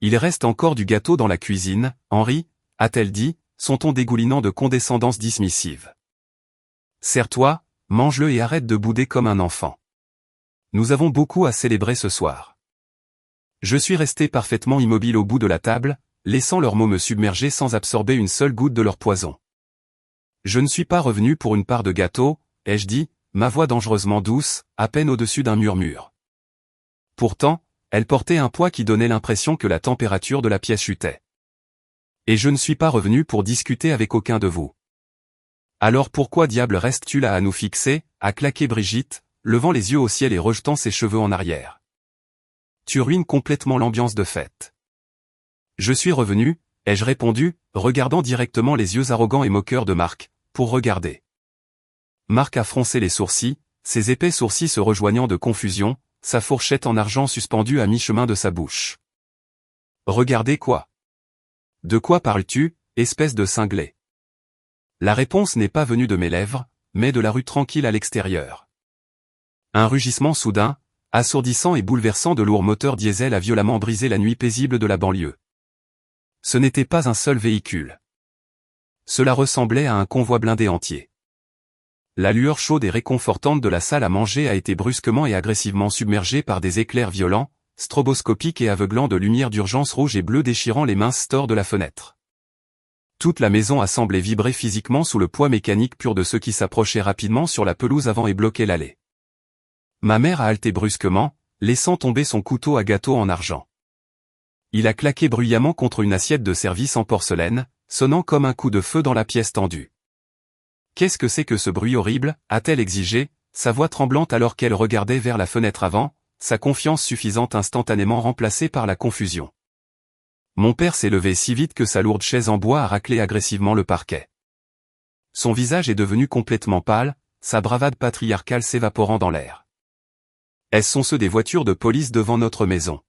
Il reste encore du gâteau dans la cuisine, Henry, a-t-elle dit, son ton dégoulinant de condescendance dismissive. Serre-toi, mange-le et arrête de bouder comme un enfant. Nous avons beaucoup à célébrer ce soir. Je suis resté parfaitement immobile au bout de la table, laissant leurs mots me submerger sans absorber une seule goutte de leur poison. Je ne suis pas revenu pour une part de gâteau, ai-je dit, ma voix dangereusement douce, à peine au-dessus d'un murmure. Pourtant, elle portait un poids qui donnait l'impression que la température de la pièce chutait. Et je ne suis pas revenu pour discuter avec aucun de vous. Alors pourquoi diable restes-tu là à nous fixer, a claqué Brigitte, levant les yeux au ciel et rejetant ses cheveux en arrière. Tu ruines complètement l'ambiance de fête. Je suis revenu, ai-je répondu, regardant directement les yeux arrogants et moqueurs de Marc, pour regarder. Marc a froncé les sourcils, ses épais sourcils se rejoignant de confusion, sa fourchette en argent suspendue à mi-chemin de sa bouche. Regardez quoi? De quoi parles-tu, espèce de cinglé? La réponse n'est pas venue de mes lèvres, mais de la rue tranquille à l'extérieur. Un rugissement soudain, assourdissant et bouleversant de lourds moteurs diesel a violemment brisé la nuit paisible de la banlieue. Ce n'était pas un seul véhicule. Cela ressemblait à un convoi blindé entier. La lueur chaude et réconfortante de la salle à manger a été brusquement et agressivement submergée par des éclairs violents, stroboscopiques et aveuglants de lumière d'urgence rouge et bleue déchirant les minces stores de la fenêtre. Toute la maison a semblé vibrer physiquement sous le poids mécanique pur de ceux qui s'approchaient rapidement sur la pelouse avant et bloquaient l'allée. Ma mère a halté brusquement, laissant tomber son couteau à gâteau en argent. Il a claqué bruyamment contre une assiette de service en porcelaine, sonnant comme un coup de feu dans la pièce tendue. « Qu'est-ce que c'est que ce bruit horrible » a-t-elle exigé, sa voix tremblante alors qu'elle regardait vers la fenêtre avant, sa confiance suffisante instantanément remplacée par la confusion. Mon père s'est levé si vite que sa lourde chaise en bois a raclé agressivement le parquet. Son visage est devenu complètement pâle, sa bravade patriarcale s'évaporant dans l'air. Est-ce sont ceux des voitures de police devant notre maison?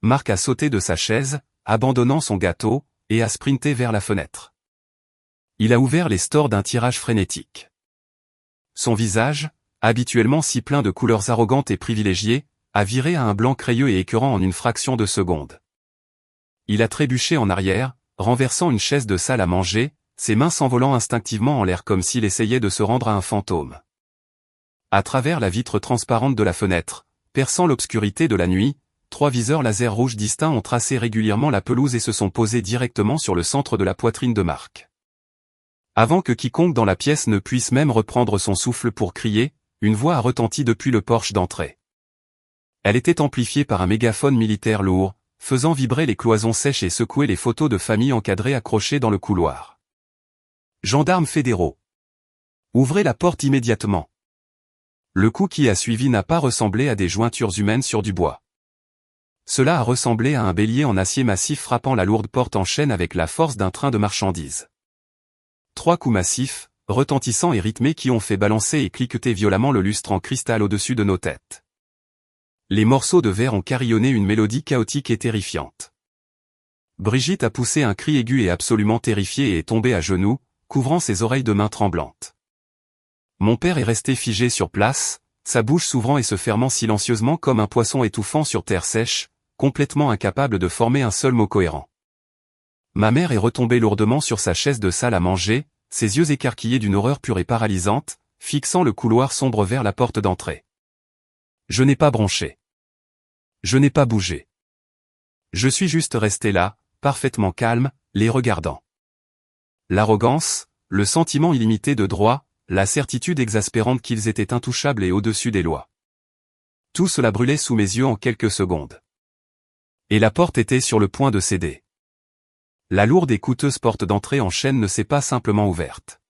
Marc a sauté de sa chaise, abandonnant son gâteau, et a sprinté vers la fenêtre. Il a ouvert les stores d'un tirage frénétique. Son visage, habituellement si plein de couleurs arrogantes et privilégiées, a viré à un blanc crayeux et écœurant en une fraction de seconde. Il a trébuché en arrière, renversant une chaise de salle à manger, ses mains s'envolant instinctivement en l'air comme s'il essayait de se rendre à un fantôme. À travers la vitre transparente de la fenêtre, perçant l'obscurité de la nuit, 3 viseurs laser rouges distincts ont tracé régulièrement la pelouse et se sont posés directement sur le centre de la poitrine de Marc. Avant que quiconque dans la pièce ne puisse même reprendre son souffle pour crier, une voix a retenti depuis le porche d'entrée. Elle était amplifiée par un mégaphone militaire lourd, faisant vibrer les cloisons sèches et secouer les photos de familles encadrées accrochées dans le couloir. Gendarmes fédéraux. Ouvrez la porte immédiatement. Le coup qui a suivi n'a pas ressemblé à des jointures humaines sur du bois. Cela a ressemblé à un bélier en acier massif frappant la lourde porte en chaîne avec la force d'un train de marchandises. 3 coups massifs, retentissants et rythmés qui ont fait balancer et cliqueter violemment le lustre en cristal au-dessus de nos têtes. Les morceaux de verre ont carillonné une mélodie chaotique et terrifiante. Brigitte a poussé un cri aigu et absolument terrifié et est tombée à genoux, couvrant ses oreilles de mains tremblantes. Mon père est resté figé sur place, sa bouche s'ouvrant et se fermant silencieusement comme un poisson étouffant sur terre sèche, complètement incapable de former un seul mot cohérent. Ma mère est retombée lourdement sur sa chaise de salle à manger, ses yeux écarquillés d'une horreur pure et paralysante, fixant le couloir sombre vers la porte d'entrée. Je n'ai pas bronché. Je n'ai pas bougé. Je suis juste resté là, parfaitement calme, les regardant. L'arrogance, le sentiment illimité de droit, la certitude exaspérante qu'ils étaient intouchables et au-dessus des lois. Tout cela brûlait sous mes yeux en quelques secondes. Et la porte était sur le point de céder. La lourde et coûteuse porte d'entrée en chêne ne s'est pas simplement ouverte.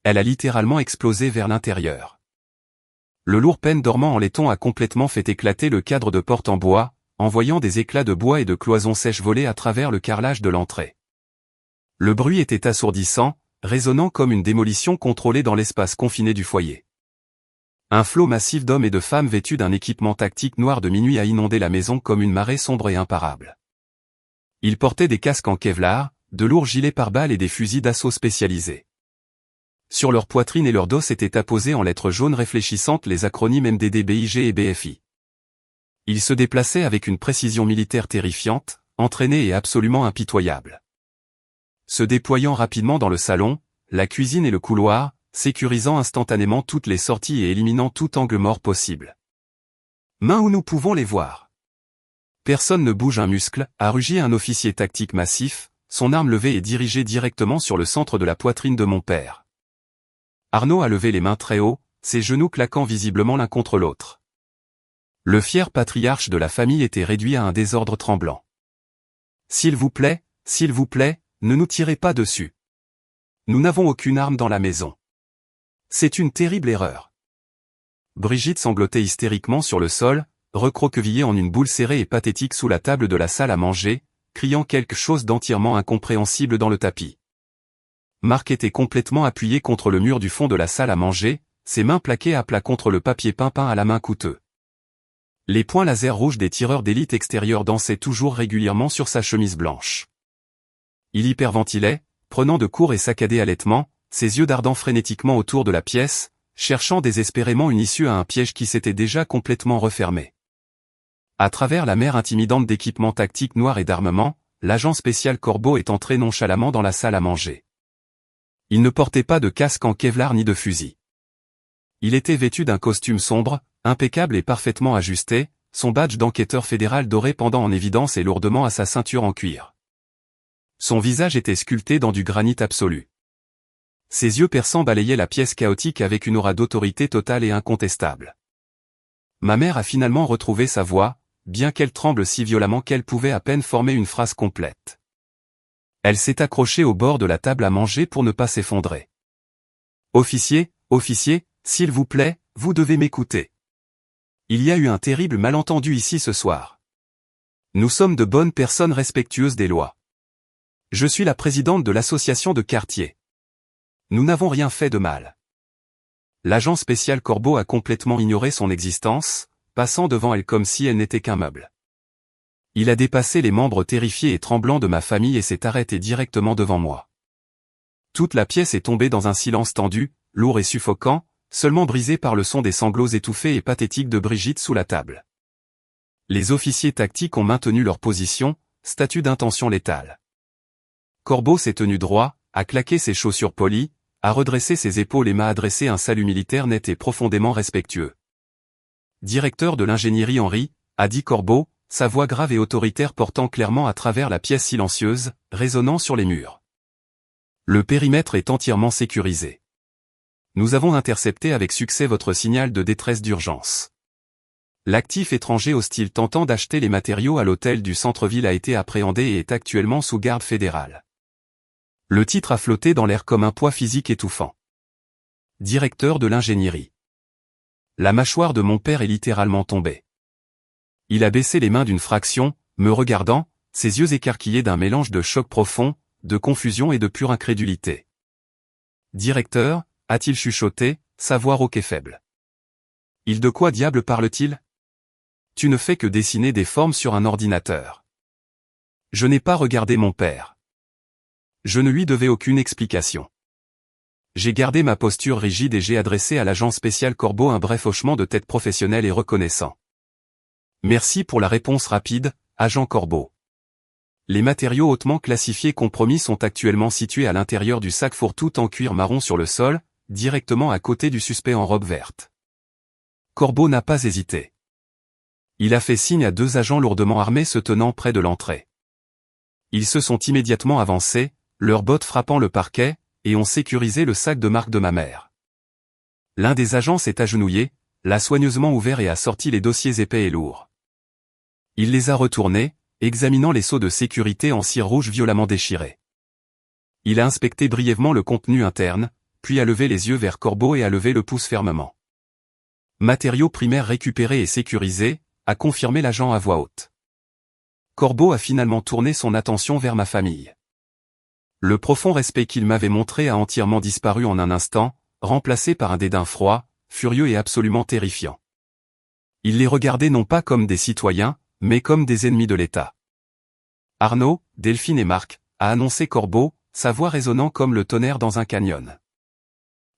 Elle a littéralement explosé vers l'intérieur. Le lourd pêne dormant en laiton a complètement fait éclater le cadre de porte en bois, envoyant des éclats de bois et de cloisons sèches voler à travers le carrelage de l'entrée. Le bruit était assourdissant, résonnant comme une démolition contrôlée dans l'espace confiné du foyer. Un flot massif d'hommes et de femmes vêtus d'un équipement tactique noir de minuit a inondé la maison comme une marée sombre et imparable. Ils portaient des casques en Kevlar, de lourds gilets pare-balles et des fusils d'assaut spécialisés. Sur leur poitrine et leur dos étaient apposés en lettres jaunes réfléchissantes les acronymes MDD, BIG et BFI. Ils se déplaçaient avec une précision militaire terrifiante, entraînée et absolument impitoyable. Se déployant rapidement dans le salon, la cuisine et le couloir, sécurisant instantanément toutes les sorties et éliminant tout angle mort possible. Mains où nous pouvons les voir. Personne ne bouge un muscle, a rugi un officier tactique massif, son arme levée et dirigée directement sur le centre de la poitrine de mon père. Arnaud a levé les mains très haut, ses genoux claquant visiblement l'un contre l'autre. Le fier patriarche de la famille était réduit à un désordre tremblant. S'il vous plaît, ne nous tirez pas dessus. Nous n'avons aucune arme dans la maison. C'est une terrible erreur. Brigitte sanglotait hystériquement sur le sol, recroquevillée en une boule serrée et pathétique sous la table de la salle à manger, criant quelque chose d'entièrement incompréhensible dans le tapis. Marc était complètement appuyé contre le mur du fond de la salle à manger, ses mains plaquées à plat contre le papier peint à la main coûteux. Les points laser rouges des tireurs d'élite extérieurs dansaient toujours régulièrement sur sa chemise blanche. Il hyperventilait, prenant de courts et saccadés halètements, ses yeux dardant frénétiquement autour de la pièce, cherchant désespérément une issue à un piège qui s'était déjà complètement refermé. À travers la mer intimidante d'équipements tactiques noirs et d'armement, l'agent spécial Corbeau est entré nonchalamment dans la salle à manger. Il ne portait pas de casque en Kevlar ni de fusil. Il était vêtu d'un costume sombre, impeccable et parfaitement ajusté, son badge d'enquêteur fédéral doré pendant en évidence et lourdement à sa ceinture en cuir. Son visage était sculpté dans du granit absolu. Ses yeux perçants balayaient la pièce chaotique avec une aura d'autorité totale et incontestable. Ma mère a finalement retrouvé sa voix, bien qu'elle tremble si violemment qu'elle pouvait à peine former une phrase complète. Elle s'est accrochée au bord de la table à manger pour ne pas s'effondrer. « Officier, s'il vous plaît, vous devez m'écouter. Il y a eu un terrible malentendu ici ce soir. Nous sommes de bonnes personnes respectueuses des lois. Je suis la présidente de l'association de quartier. Nous n'avons rien fait de mal. » L'agent spécial Corbeau a complètement ignoré son existence, passant devant elle comme si elle n'était qu'un meuble. Il a dépassé les membres terrifiés et tremblants de ma famille et s'est arrêté directement devant moi. Toute la pièce est tombée dans un silence tendu, lourd et suffocant, seulement brisé par le son des sanglots étouffés et pathétiques de Brigitte sous la table. Les officiers tactiques ont maintenu leur position, statut d'intention létale. Corbeau s'est tenu droit, a claqué ses chaussures polies, a redressé ses épaules et m'a adressé un salut militaire net et profondément respectueux. Directeur de l'ingénierie Henri, a dit Corbeau, sa voix grave et autoritaire portant clairement à travers la pièce silencieuse, résonnant sur les murs. Le périmètre est entièrement sécurisé. Nous avons intercepté avec succès votre signal de détresse d'urgence. L'actif étranger hostile tentant d'acheter les matériaux à l'hôtel du centre-ville a été appréhendé et est actuellement sous garde fédérale. Le titre a flotté dans l'air comme un poids physique étouffant. Directeur de l'ingénierie. La mâchoire de mon père est littéralement tombée. Il a baissé les mains d'une fraction, me regardant, ses yeux écarquillés d'un mélange de choc profond, de confusion et de pure incrédulité. Directeur, a-t-il chuchoté, sa voix rauque et faible. Il de quoi diable parle-t-il? Tu ne fais que dessiner des formes sur un ordinateur. Je n'ai pas regardé mon père. Je ne lui devais aucune explication. J'ai gardé ma posture rigide et j'ai adressé à l'agent spécial Corbeau un bref hochement de tête professionnel et reconnaissant. Merci pour la réponse rapide, agent Corbeau. Les matériaux hautement classifiés compromis sont actuellement situés à l'intérieur du sac fourre-tout en cuir marron sur le sol, directement à côté du suspect en robe verte. Corbeau n'a pas hésité. Il a fait signe à 2 agents lourdement armés se tenant près de l'entrée. Ils se sont immédiatement avancés, leurs bottes frappant le parquet, et ont sécurisé le sac de Marc de ma mère. L'un des agents s'est agenouillé, l'a soigneusement ouvert et a sorti les dossiers épais et lourds. Il les a retournés, examinant les sceaux de sécurité en cire rouge violemment déchirés. Il a inspecté brièvement le contenu interne, puis a levé les yeux vers Corbeau et a levé le pouce fermement. Matériaux primaires récupérés et sécurisés, a confirmé l'agent à voix haute. Corbeau a finalement tourné son attention vers ma famille. Le profond respect qu'il m'avait montré a entièrement disparu en un instant, remplacé par un dédain froid, furieux et absolument terrifiant. Il les regardait non pas comme des citoyens, mais comme des ennemis de l'État. Arnaud, Delphine et Marc, a annoncé Corbeau, sa voix résonnant comme le tonnerre dans un canyon.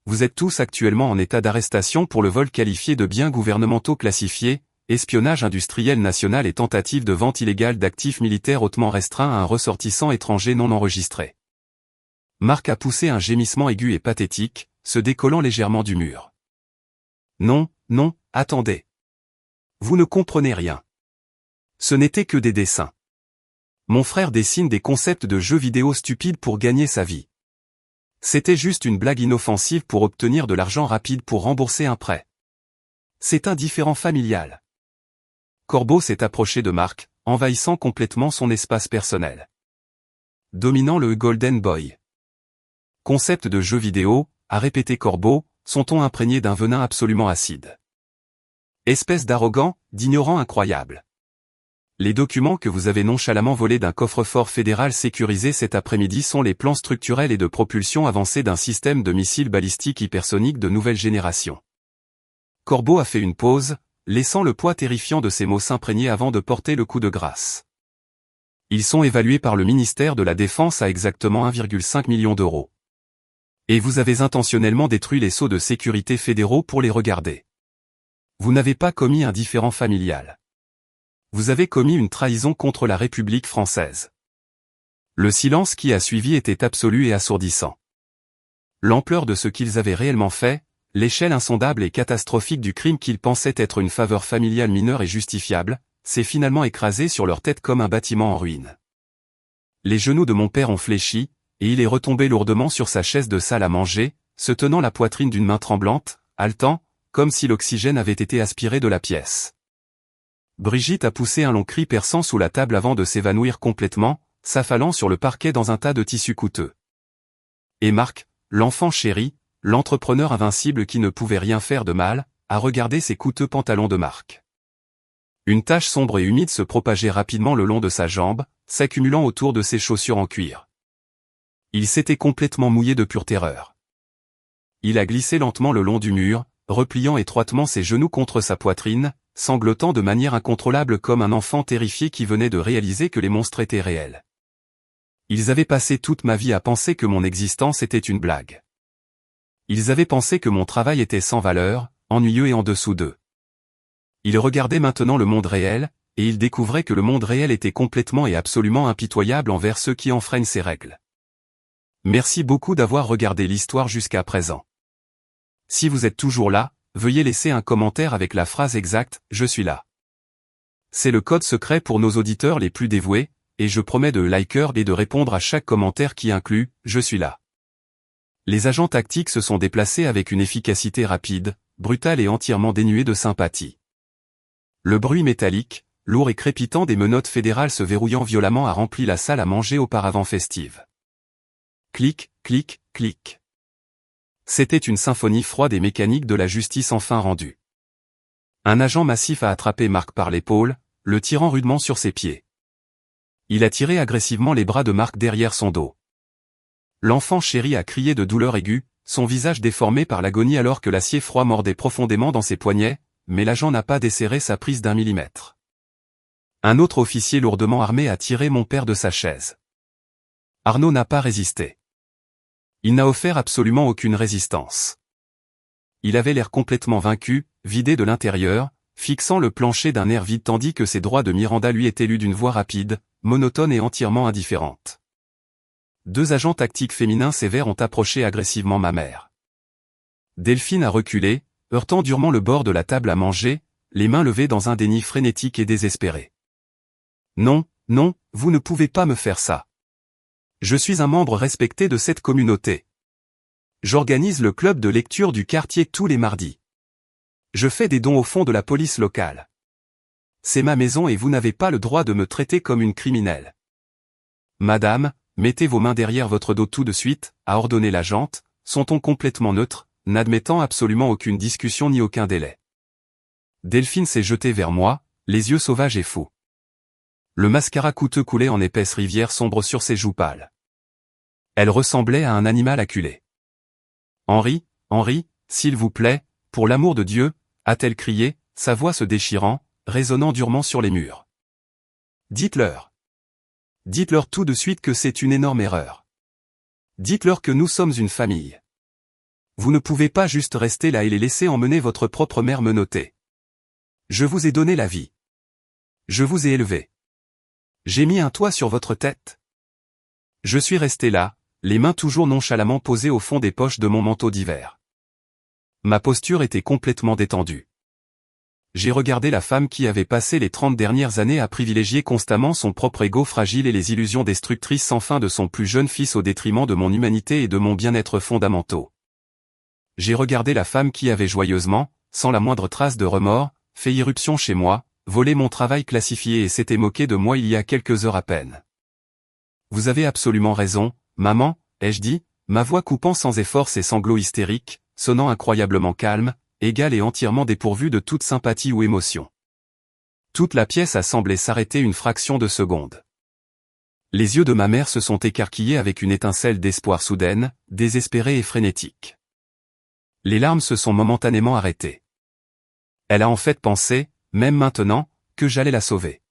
Vous êtes tous actuellement en état d'arrestation pour le vol qualifié de biens gouvernementaux classifiés, espionnage industriel national et tentative de vente illégale d'actifs militaires hautement restreints à un ressortissant étranger non enregistré. Marc a poussé un gémissement aigu et pathétique, se décollant légèrement du mur. Non, non, attendez. Vous ne comprenez rien. Ce n'était que des dessins. Mon frère dessine des concepts de jeux vidéo stupides pour gagner sa vie. C'était juste une blague inoffensive pour obtenir de l'argent rapide pour rembourser un prêt. C'est un différend familial. Corbeau s'est approché de Marc, envahissant complètement son espace personnel. Dominant le Golden Boy. Concept de jeu vidéo, a répété Corbeau, son ton imprégné d'un venin absolument acide. Espèce d'arrogant, d'ignorant incroyable. Les documents que vous avez nonchalamment volés d'un coffre-fort fédéral sécurisé cet après-midi sont les plans structurels et de propulsion avancés d'un système de missiles balistiques hypersoniques de nouvelle génération. Corbeau a fait une pause, laissant le poids terrifiant de ses mots s'imprégner avant de porter le coup de grâce. Ils sont évalués par le ministère de la Défense à exactement 1,5 million d'euros. Et vous avez intentionnellement détruit les sceaux de sécurité fédéraux pour les regarder. Vous n'avez pas commis un différend familial. Vous avez commis une trahison contre la République française. Le silence qui a suivi était absolu et assourdissant. L'ampleur de ce qu'ils avaient réellement fait, l'échelle insondable et catastrophique du crime qu'ils pensaient être une faveur familiale mineure et justifiable, s'est finalement écrasée sur leur tête comme un bâtiment en ruine. Les genoux de mon père ont fléchi, et il est retombé lourdement sur sa chaise de salle à manger, se tenant la poitrine d'une main tremblante, haletant, comme si l'oxygène avait été aspiré de la pièce. Brigitte a poussé un long cri perçant sous la table avant de s'évanouir complètement, s'affalant sur le parquet dans un tas de tissus coûteux. Et Marc, l'enfant chéri, l'entrepreneur invincible qui ne pouvait rien faire de mal, a regardé ses coûteux pantalons de marque. Une tache sombre et humide se propageait rapidement le long de sa jambe, s'accumulant autour de ses chaussures en cuir. Il s'était complètement mouillé de pure terreur. Il a glissé lentement le long du mur, repliant étroitement ses genoux contre sa poitrine, sanglotant de manière incontrôlable comme un enfant terrifié qui venait de réaliser que les monstres étaient réels. Ils avaient passé toute ma vie à penser que mon existence était une blague. Ils avaient pensé que mon travail était sans valeur, ennuyeux et en dessous d'eux. Ils regardaient maintenant le monde réel, et ils découvraient que le monde réel était complètement et absolument impitoyable envers ceux qui enfreignent ses règles. Merci beaucoup d'avoir regardé l'histoire jusqu'à présent. Si vous êtes toujours là, veuillez laisser un commentaire avec la phrase exacte « Je suis là ». C'est le code secret pour nos auditeurs les plus dévoués, et je promets de liker et de répondre à chaque commentaire qui inclut « Je suis là ». Les agents tactiques se sont déplacés avec une efficacité rapide, brutale et entièrement dénuée de sympathie. Le bruit métallique, lourd et crépitant des menottes fédérales se verrouillant violemment a rempli la salle à manger auparavant festive. Clic, clic, clic. C'était une symphonie froide et mécanique de la justice enfin rendue. Un agent massif a attrapé Marc par l'épaule, le tirant rudement sur ses pieds. Il a tiré agressivement les bras de Marc derrière son dos. L'enfant chéri a crié de douleur aiguë, son visage déformé par l'agonie alors que l'acier froid mordait profondément dans ses poignets, mais l'agent n'a pas desserré sa prise d'1 millimètre. Un autre officier lourdement armé a tiré mon père de sa chaise. Arnaud n'a pas résisté. Il n'a offert absolument aucune résistance. Il avait l'air complètement vaincu, vidé de l'intérieur, fixant le plancher d'un air vide tandis que ses droits de Miranda lui étaient lus d'une voix rapide, monotone et entièrement indifférente. Deux agents tactiques féminins sévères ont approché agressivement ma mère. Delphine a reculé, heurtant durement le bord de la table à manger, les mains levées dans un déni frénétique et désespéré. Non, non, vous ne pouvez pas me faire ça. Je suis un membre respecté de cette communauté. J'organise le club de lecture du quartier tous les mardis. Je fais des dons au fond de la police locale. C'est ma maison et vous n'avez pas le droit de me traiter comme une criminelle. Madame, mettez vos mains derrière votre dos tout de suite, a ordonné l'agente, son ton complètement neutre, n'admettant absolument aucune discussion ni aucun délai. Delphine s'est jetée vers moi, les yeux sauvages et fous. Le mascara coûteux coulait en épaisse rivière sombre sur ses joues pâles. Elle ressemblait à un animal acculé. Henri, Henri, s'il vous plaît, pour l'amour de Dieu, a-t-elle crié, sa voix se déchirant, résonnant durement sur les murs. Dites-leur. Dites-leur tout de suite que c'est une énorme erreur. Dites-leur que nous sommes une famille. Vous ne pouvez pas juste rester là et les laisser emmener votre propre mère menottée. Je vous ai donné la vie. Je vous ai élevé. J'ai mis un toit sur votre tête. Je suis resté là, les mains toujours nonchalamment posées au fond des poches de mon manteau d'hiver. Ma posture était complètement détendue. J'ai regardé la femme qui avait passé les 30 dernières années à privilégier constamment son propre ego fragile et les illusions destructrices sans fin de son plus jeune fils au détriment de mon humanité et de mon bien-être fondamentaux. J'ai regardé la femme qui avait joyeusement, sans la moindre trace de remords, fait irruption chez moi, volé mon travail classifié et s'était moqué de moi il y a quelques heures à peine. Vous avez absolument raison, maman, ai-je dit, ma voix coupant sans effort ses sanglots hystériques, sonnant incroyablement calme, égale et entièrement dépourvue de toute sympathie ou émotion. Toute la pièce a semblé s'arrêter une fraction de seconde. Les yeux de ma mère se sont écarquillés avec une étincelle d'espoir soudaine, désespérée et frénétique. Les larmes se sont momentanément arrêtées. Elle a en fait pensé, même maintenant, que j'allais la sauver.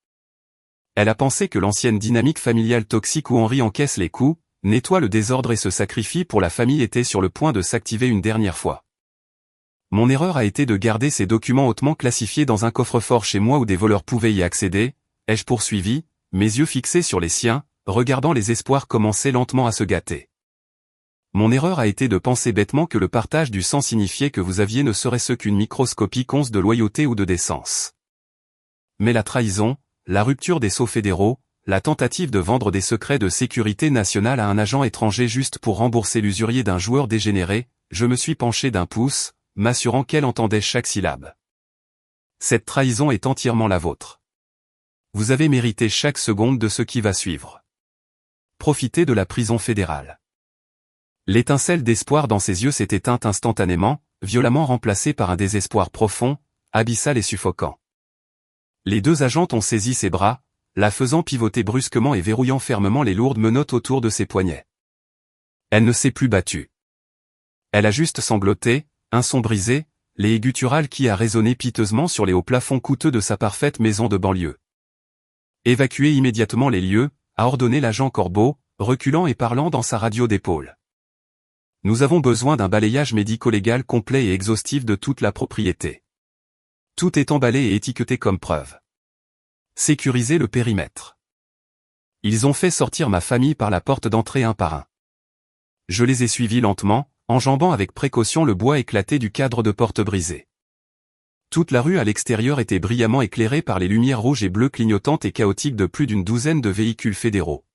Elle a pensé que l'ancienne dynamique familiale toxique où Henri encaisse les coups, nettoie le désordre et se sacrifie pour la famille était sur le point de s'activer une dernière fois. Mon erreur a été de garder ces documents hautement classifiés dans un coffre-fort chez moi où des voleurs pouvaient y accéder, ai-je poursuivi, mes yeux fixés sur les siens, regardant les espoirs commencer lentement à se gâter. Mon erreur a été de penser bêtement que le partage du sang signifiait que vous aviez ne serait-ce qu'une microscopique once de loyauté ou de décence. Mais la trahison, la rupture des sceaux fédéraux, la tentative de vendre des secrets de sécurité nationale à un agent étranger juste pour rembourser l'usurier d'un joueur dégénéré, je me suis penché d'un pouce, m'assurant qu'elle entendait chaque syllabe. Cette trahison est entièrement la vôtre. Vous avez mérité chaque seconde de ce qui va suivre. Profitez de la prison fédérale. L'étincelle d'espoir dans ses yeux s'est éteinte instantanément, violemment remplacée par un désespoir profond, abyssal et suffocant. Les deux agentes ont saisi ses bras, la faisant pivoter brusquement et verrouillant fermement les lourdes menottes autour de ses poignets. Elle ne s'est plus battue. Elle a juste sangloté, un son brisé, les gutturales qui a résonné piteusement sur les hauts plafonds coûteux de sa parfaite maison de banlieue. Évacuez immédiatement les lieux, a ordonné l'agent Corbeau, reculant et parlant dans sa radio d'épaule. Nous avons besoin d'un balayage médico-légal complet et exhaustif de toute la propriété. Tout est emballé et étiqueté comme preuve. Sécurisez le périmètre. Ils ont fait sortir ma famille par la porte d'entrée un par un. Je les ai suivis lentement, enjambant avec précaution le bois éclaté du cadre de porte brisé. Toute la rue à l'extérieur était brillamment éclairée par les lumières rouges et bleues clignotantes et chaotiques de plus d'une douzaine de véhicules fédéraux.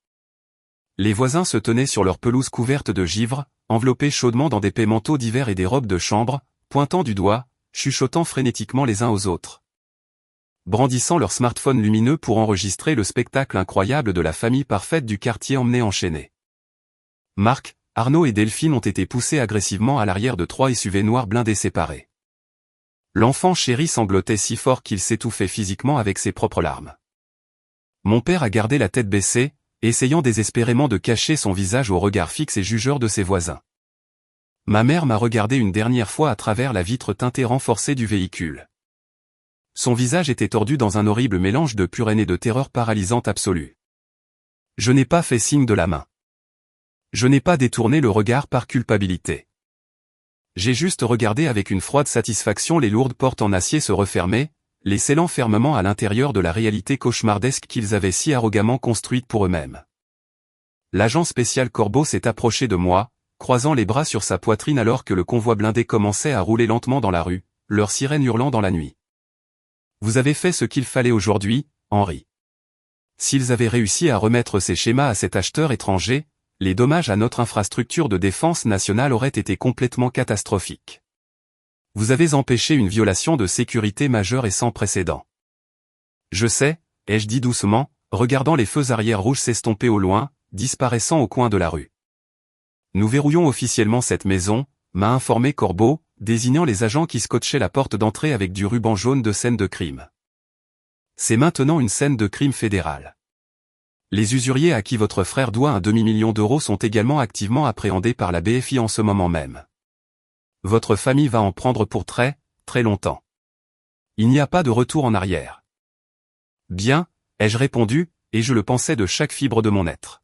Les voisins se tenaient sur leur pelouse couverte de givre, enveloppés chaudement dans des pais manteaux d'hiver et des robes de chambre, pointant du doigt, chuchotant frénétiquement les uns aux autres. Brandissant leur smartphone lumineux pour enregistrer le spectacle incroyable de la famille parfaite du quartier emmenée enchaînée. Marc, Arnaud et Delphine ont été poussés agressivement à l'arrière de 3 SUV noirs blindés séparés. L'enfant chéri sanglotait si fort qu'il s'étouffait physiquement avec ses propres larmes. Mon père a gardé la tête baissée, essayant désespérément de cacher son visage au regard fixe et jugeur de ses voisins. Ma mère m'a regardé une dernière fois à travers la vitre teintée renforcée du véhicule. Son visage était tordu dans un horrible mélange de pure haine et de terreur paralysante absolue. Je n'ai pas fait signe de la main. Je n'ai pas détourné le regard par culpabilité. J'ai juste regardé avec une froide satisfaction les lourdes portes en acier se refermer, les scellant fermement à l'intérieur de la réalité cauchemardesque qu'ils avaient si arrogamment construite pour eux-mêmes. L'agent spécial Corbeau s'est approché de moi, croisant les bras sur sa poitrine alors que le convoi blindé commençait à rouler lentement dans la rue, leur sirène hurlant dans la nuit. Vous avez fait ce qu'il fallait aujourd'hui, Henri. S'ils avaient réussi à remettre ces schémas à cet acheteur étranger, les dommages à notre infrastructure de défense nationale auraient été complètement catastrophiques. Vous avez empêché une violation de sécurité majeure et sans précédent. Je sais, ai-je dit doucement, regardant les feux arrière rouges s'estomper au loin, disparaissant au coin de la rue. Nous verrouillons officiellement cette maison, m'a informé Corbeau, désignant les agents qui scotchaient la porte d'entrée avec du ruban jaune de scène de crime. C'est maintenant une scène de crime fédéral. Les usuriers à qui votre frère doit un demi-million d'euros sont également activement appréhendés par la BFI en ce moment même. Votre famille va en prendre pour très, très longtemps. Il n'y a pas de retour en arrière. Bien, ai-je répondu, et je le pensais de chaque fibre de mon être.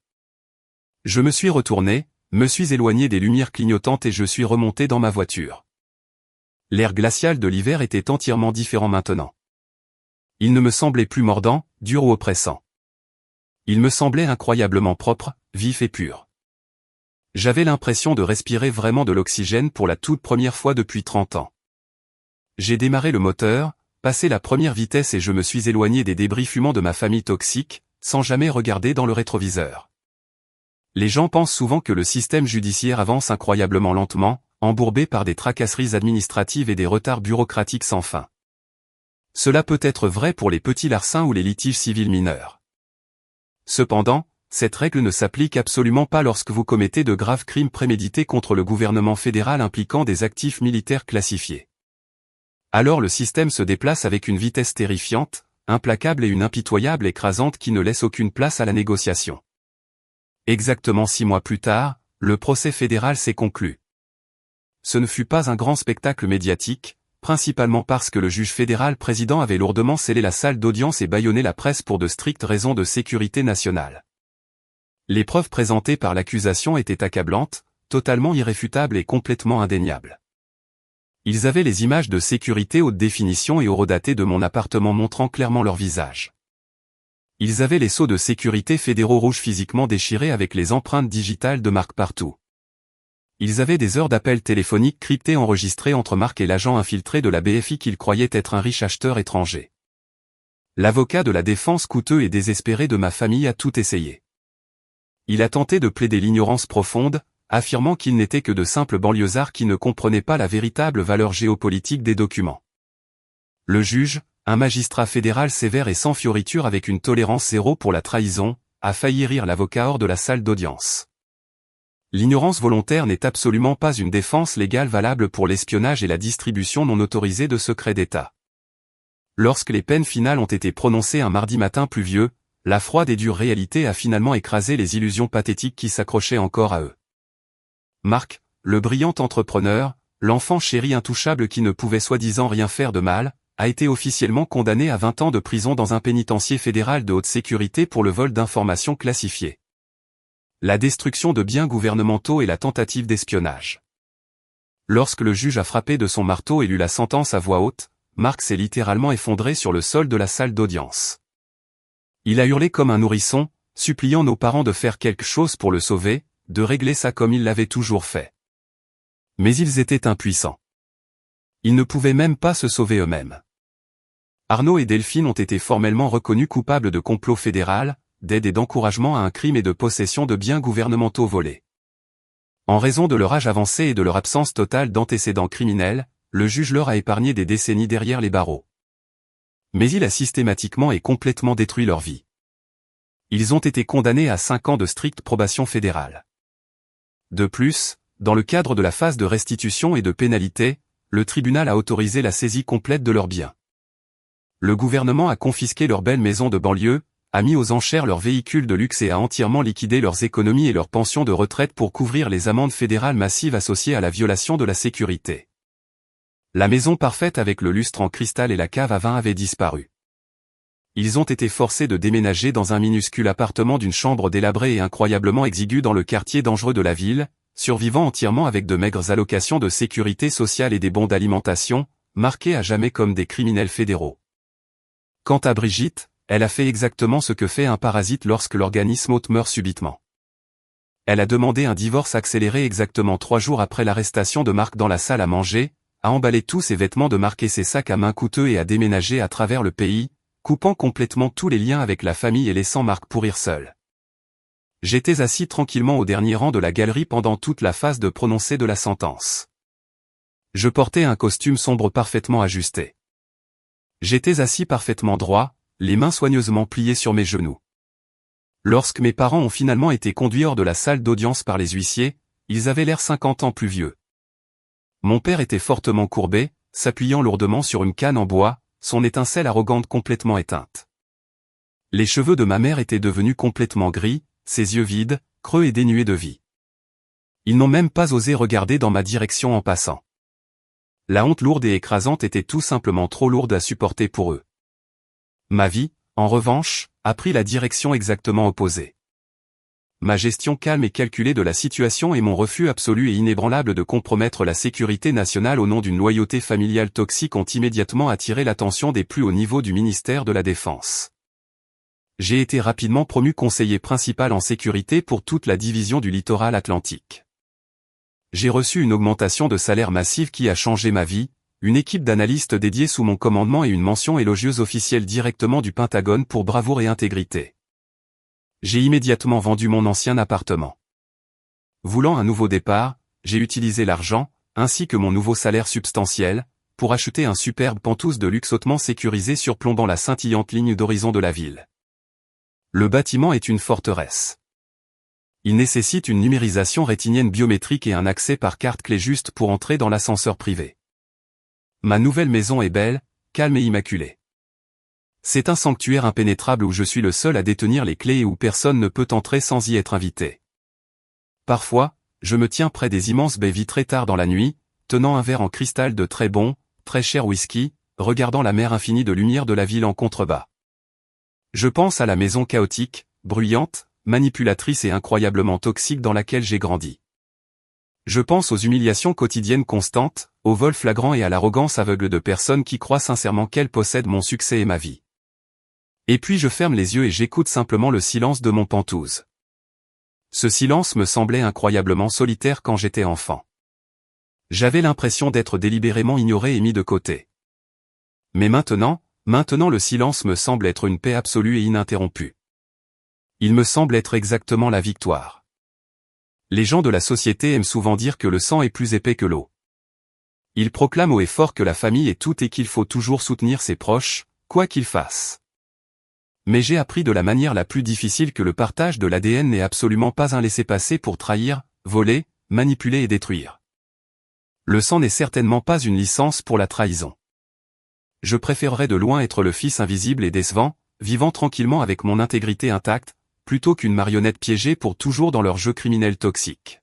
Je me suis retourné, me suis éloigné des lumières clignotantes et je suis remonté dans ma voiture. L'air glacial de l'hiver était entièrement différent maintenant. Il ne me semblait plus mordant, dur ou oppressant. Il me semblait incroyablement propre, vif et pur. J'avais l'impression de respirer vraiment de l'oxygène pour la toute première fois depuis 30 ans. J'ai démarré le moteur, passé la première vitesse et je me suis éloigné des débris fumants de ma famille toxique, sans jamais regarder dans le rétroviseur. Les gens pensent souvent que le système judiciaire avance incroyablement lentement, embourbé par des tracasseries administratives et des retards bureaucratiques sans fin. Cela peut être vrai pour les petits larcins ou les litiges civils mineurs. Cependant, cette règle ne s'applique absolument pas lorsque vous commettez de graves crimes prémédités contre le gouvernement fédéral impliquant des actifs militaires classifiés. Alors le système se déplace avec une vitesse terrifiante, implacable et une impitoyable écrasante qui ne laisse aucune place à la négociation. Exactement 6 mois plus tard, le procès fédéral s'est conclu. Ce ne fut pas un grand spectacle médiatique, principalement parce que le juge fédéral président avait lourdement scellé la salle d'audience et bâillonné la presse pour de strictes raisons de sécurité nationale. Les preuves présentées par l'accusation étaient accablantes, totalement irréfutables et complètement indéniables. Ils avaient les images de sécurité haute définition et horodatées de mon appartement montrant clairement leur visage. Ils avaient les sceaux de sécurité fédéraux rouges physiquement déchirés avec les empreintes digitales de Marc partout. Ils avaient des heures d'appels téléphoniques cryptés enregistrés entre Marc et l'agent infiltré de la BFI qu'il croyait être un riche acheteur étranger. L'avocat de la défense coûteux et désespéré de ma famille a tout essayé. Il a tenté de plaider l'ignorance profonde, affirmant qu'il n'était que de simples banlieusards qui ne comprenaient pas la véritable valeur géopolitique des documents. Le juge, un magistrat fédéral sévère et sans fioriture avec une tolérance zéro pour la trahison, a failli rire l'avocat hors de la salle d'audience. L'ignorance volontaire n'est absolument pas une défense légale valable pour l'espionnage et la distribution non autorisée de secrets d'État. Lorsque les peines finales ont été prononcées un mardi matin pluvieux, la froide et dure réalité a finalement écrasé les illusions pathétiques qui s'accrochaient encore à eux. Marc, le brillant entrepreneur, l'enfant chéri intouchable qui ne pouvait soi-disant rien faire de mal, a été officiellement condamné à 20 ans de prison dans un pénitencier fédéral de haute sécurité pour le vol d'informations classifiées, la destruction de biens gouvernementaux et la tentative d'espionnage. Lorsque le juge a frappé de son marteau et lu la sentence à voix haute, Marc s'est littéralement effondré sur le sol de la salle d'audience. Il a hurlé comme un nourrisson, suppliant nos parents de faire quelque chose pour le sauver, de régler ça comme ils l'avaient toujours fait. Mais ils étaient impuissants. Ils ne pouvaient même pas se sauver eux-mêmes. Arnaud et Delphine ont été formellement reconnus coupables de complot fédéral, d'aide et d'encouragement à un crime et de possession de biens gouvernementaux volés. En raison de leur âge avancé et de leur absence totale d'antécédents criminels, le juge leur a épargné des décennies derrière les barreaux. Mais il a systématiquement et complètement détruit leur vie. Ils ont été condamnés à 5 ans de stricte probation fédérale. De plus, dans le cadre de la phase de restitution et de pénalité, le tribunal a autorisé la saisie complète de leurs biens. Le gouvernement a confisqué leurs belles maisons de banlieue, a mis aux enchères leurs véhicules de luxe et a entièrement liquidé leurs économies et leurs pensions de retraite pour couvrir les amendes fédérales massives associées à la violation de la sécurité. La maison parfaite avec le lustre en cristal et la cave à vin avait disparu. Ils ont été forcés de déménager dans un minuscule appartement d'une chambre délabrée et incroyablement exiguë dans le quartier dangereux de la ville, survivant entièrement avec de maigres allocations de sécurité sociale et des bons d'alimentation, marqués à jamais comme des criminels fédéraux. Quant à Brigitte, elle a fait exactement ce que fait un parasite lorsque l'organisme hôte meurt subitement. Elle a demandé un divorce accéléré exactement 3 jours après l'arrestation de Marc dans la salle à manger, a emballé tous ses vêtements de Marc et ses sacs à main coûteux et a déménagé à travers le pays, coupant complètement tous les liens avec la famille et laissant Marc pourrir seul. J'étais assis tranquillement au dernier rang de la galerie pendant toute la phase de prononcé de la sentence. Je portais un costume sombre parfaitement ajusté. J'étais assis parfaitement droit, les mains soigneusement pliées sur mes genoux. Lorsque mes parents ont finalement été conduits hors de la salle d'audience par les huissiers, ils avaient l'air 50 ans plus vieux. Mon père était fortement courbé, s'appuyant lourdement sur une canne en bois, son étincelle arrogante complètement éteinte. Les cheveux de ma mère étaient devenus complètement gris, ses yeux vides, creux et dénués de vie. Ils n'ont même pas osé regarder dans ma direction en passant. La honte lourde et écrasante était tout simplement trop lourde à supporter pour eux. Ma vie, en revanche, a pris la direction exactement opposée. Ma gestion calme et calculée de la situation et mon refus absolu et inébranlable de compromettre la sécurité nationale au nom d'une loyauté familiale toxique ont immédiatement attiré l'attention des plus hauts niveaux du ministère de la Défense. J'ai été rapidement promu conseiller principal en sécurité pour toute la division du littoral atlantique. J'ai reçu une augmentation de salaire massive qui a changé ma vie, une équipe d'analystes dédiés sous mon commandement et une mention élogieuse officielle directement du Pentagone pour bravoure et intégrité. J'ai immédiatement vendu mon ancien appartement. Voulant un nouveau départ, j'ai utilisé l'argent, ainsi que mon nouveau salaire substantiel, pour acheter un superbe Penthouse de luxe hautement sécurisé surplombant la scintillante ligne d'horizon de la ville. Le bâtiment est une forteresse. Il nécessite une numérisation rétinienne biométrique et un accès par carte clé juste pour entrer dans l'ascenseur privé. Ma nouvelle maison est belle, calme et immaculée. C'est un sanctuaire impénétrable où je suis le seul à détenir les clés et où personne ne peut entrer sans y être invité. Parfois, je me tiens près des immenses baies vitrées tard dans la nuit, tenant un verre en cristal de très bon, très cher whisky, regardant la mer infinie de lumière de la ville en contrebas. Je pense à la maison chaotique, bruyante, manipulatrice et incroyablement toxique dans laquelle j'ai grandi. Je pense aux humiliations quotidiennes constantes, aux vols flagrants et à l'arrogance aveugle de personnes qui croient sincèrement qu'elles possèdent mon succès et ma vie. Et puis je ferme les yeux et j'écoute simplement le silence de mon Penthouse. Ce silence me semblait incroyablement solitaire quand j'étais enfant. J'avais l'impression d'être délibérément ignoré et mis de côté. Mais maintenant le silence me semble être une paix absolue et ininterrompue. Il me semble être exactement la victoire. Les gens de la société aiment souvent dire que le sang est plus épais que l'eau. Ils proclament haut et fort que la famille est tout et qu'il faut toujours soutenir ses proches, quoi qu'ils fassent. Mais j'ai appris de la manière la plus difficile que le partage de l'ADN n'est absolument pas un laissez-passer pour trahir, voler, manipuler et détruire. Le sang n'est certainement pas une licence pour la trahison. Je préférerais de loin être le fils invisible et décevant, vivant tranquillement avec mon intégrité intacte, plutôt qu'une marionnette piégée pour toujours dans leur jeu criminel toxique.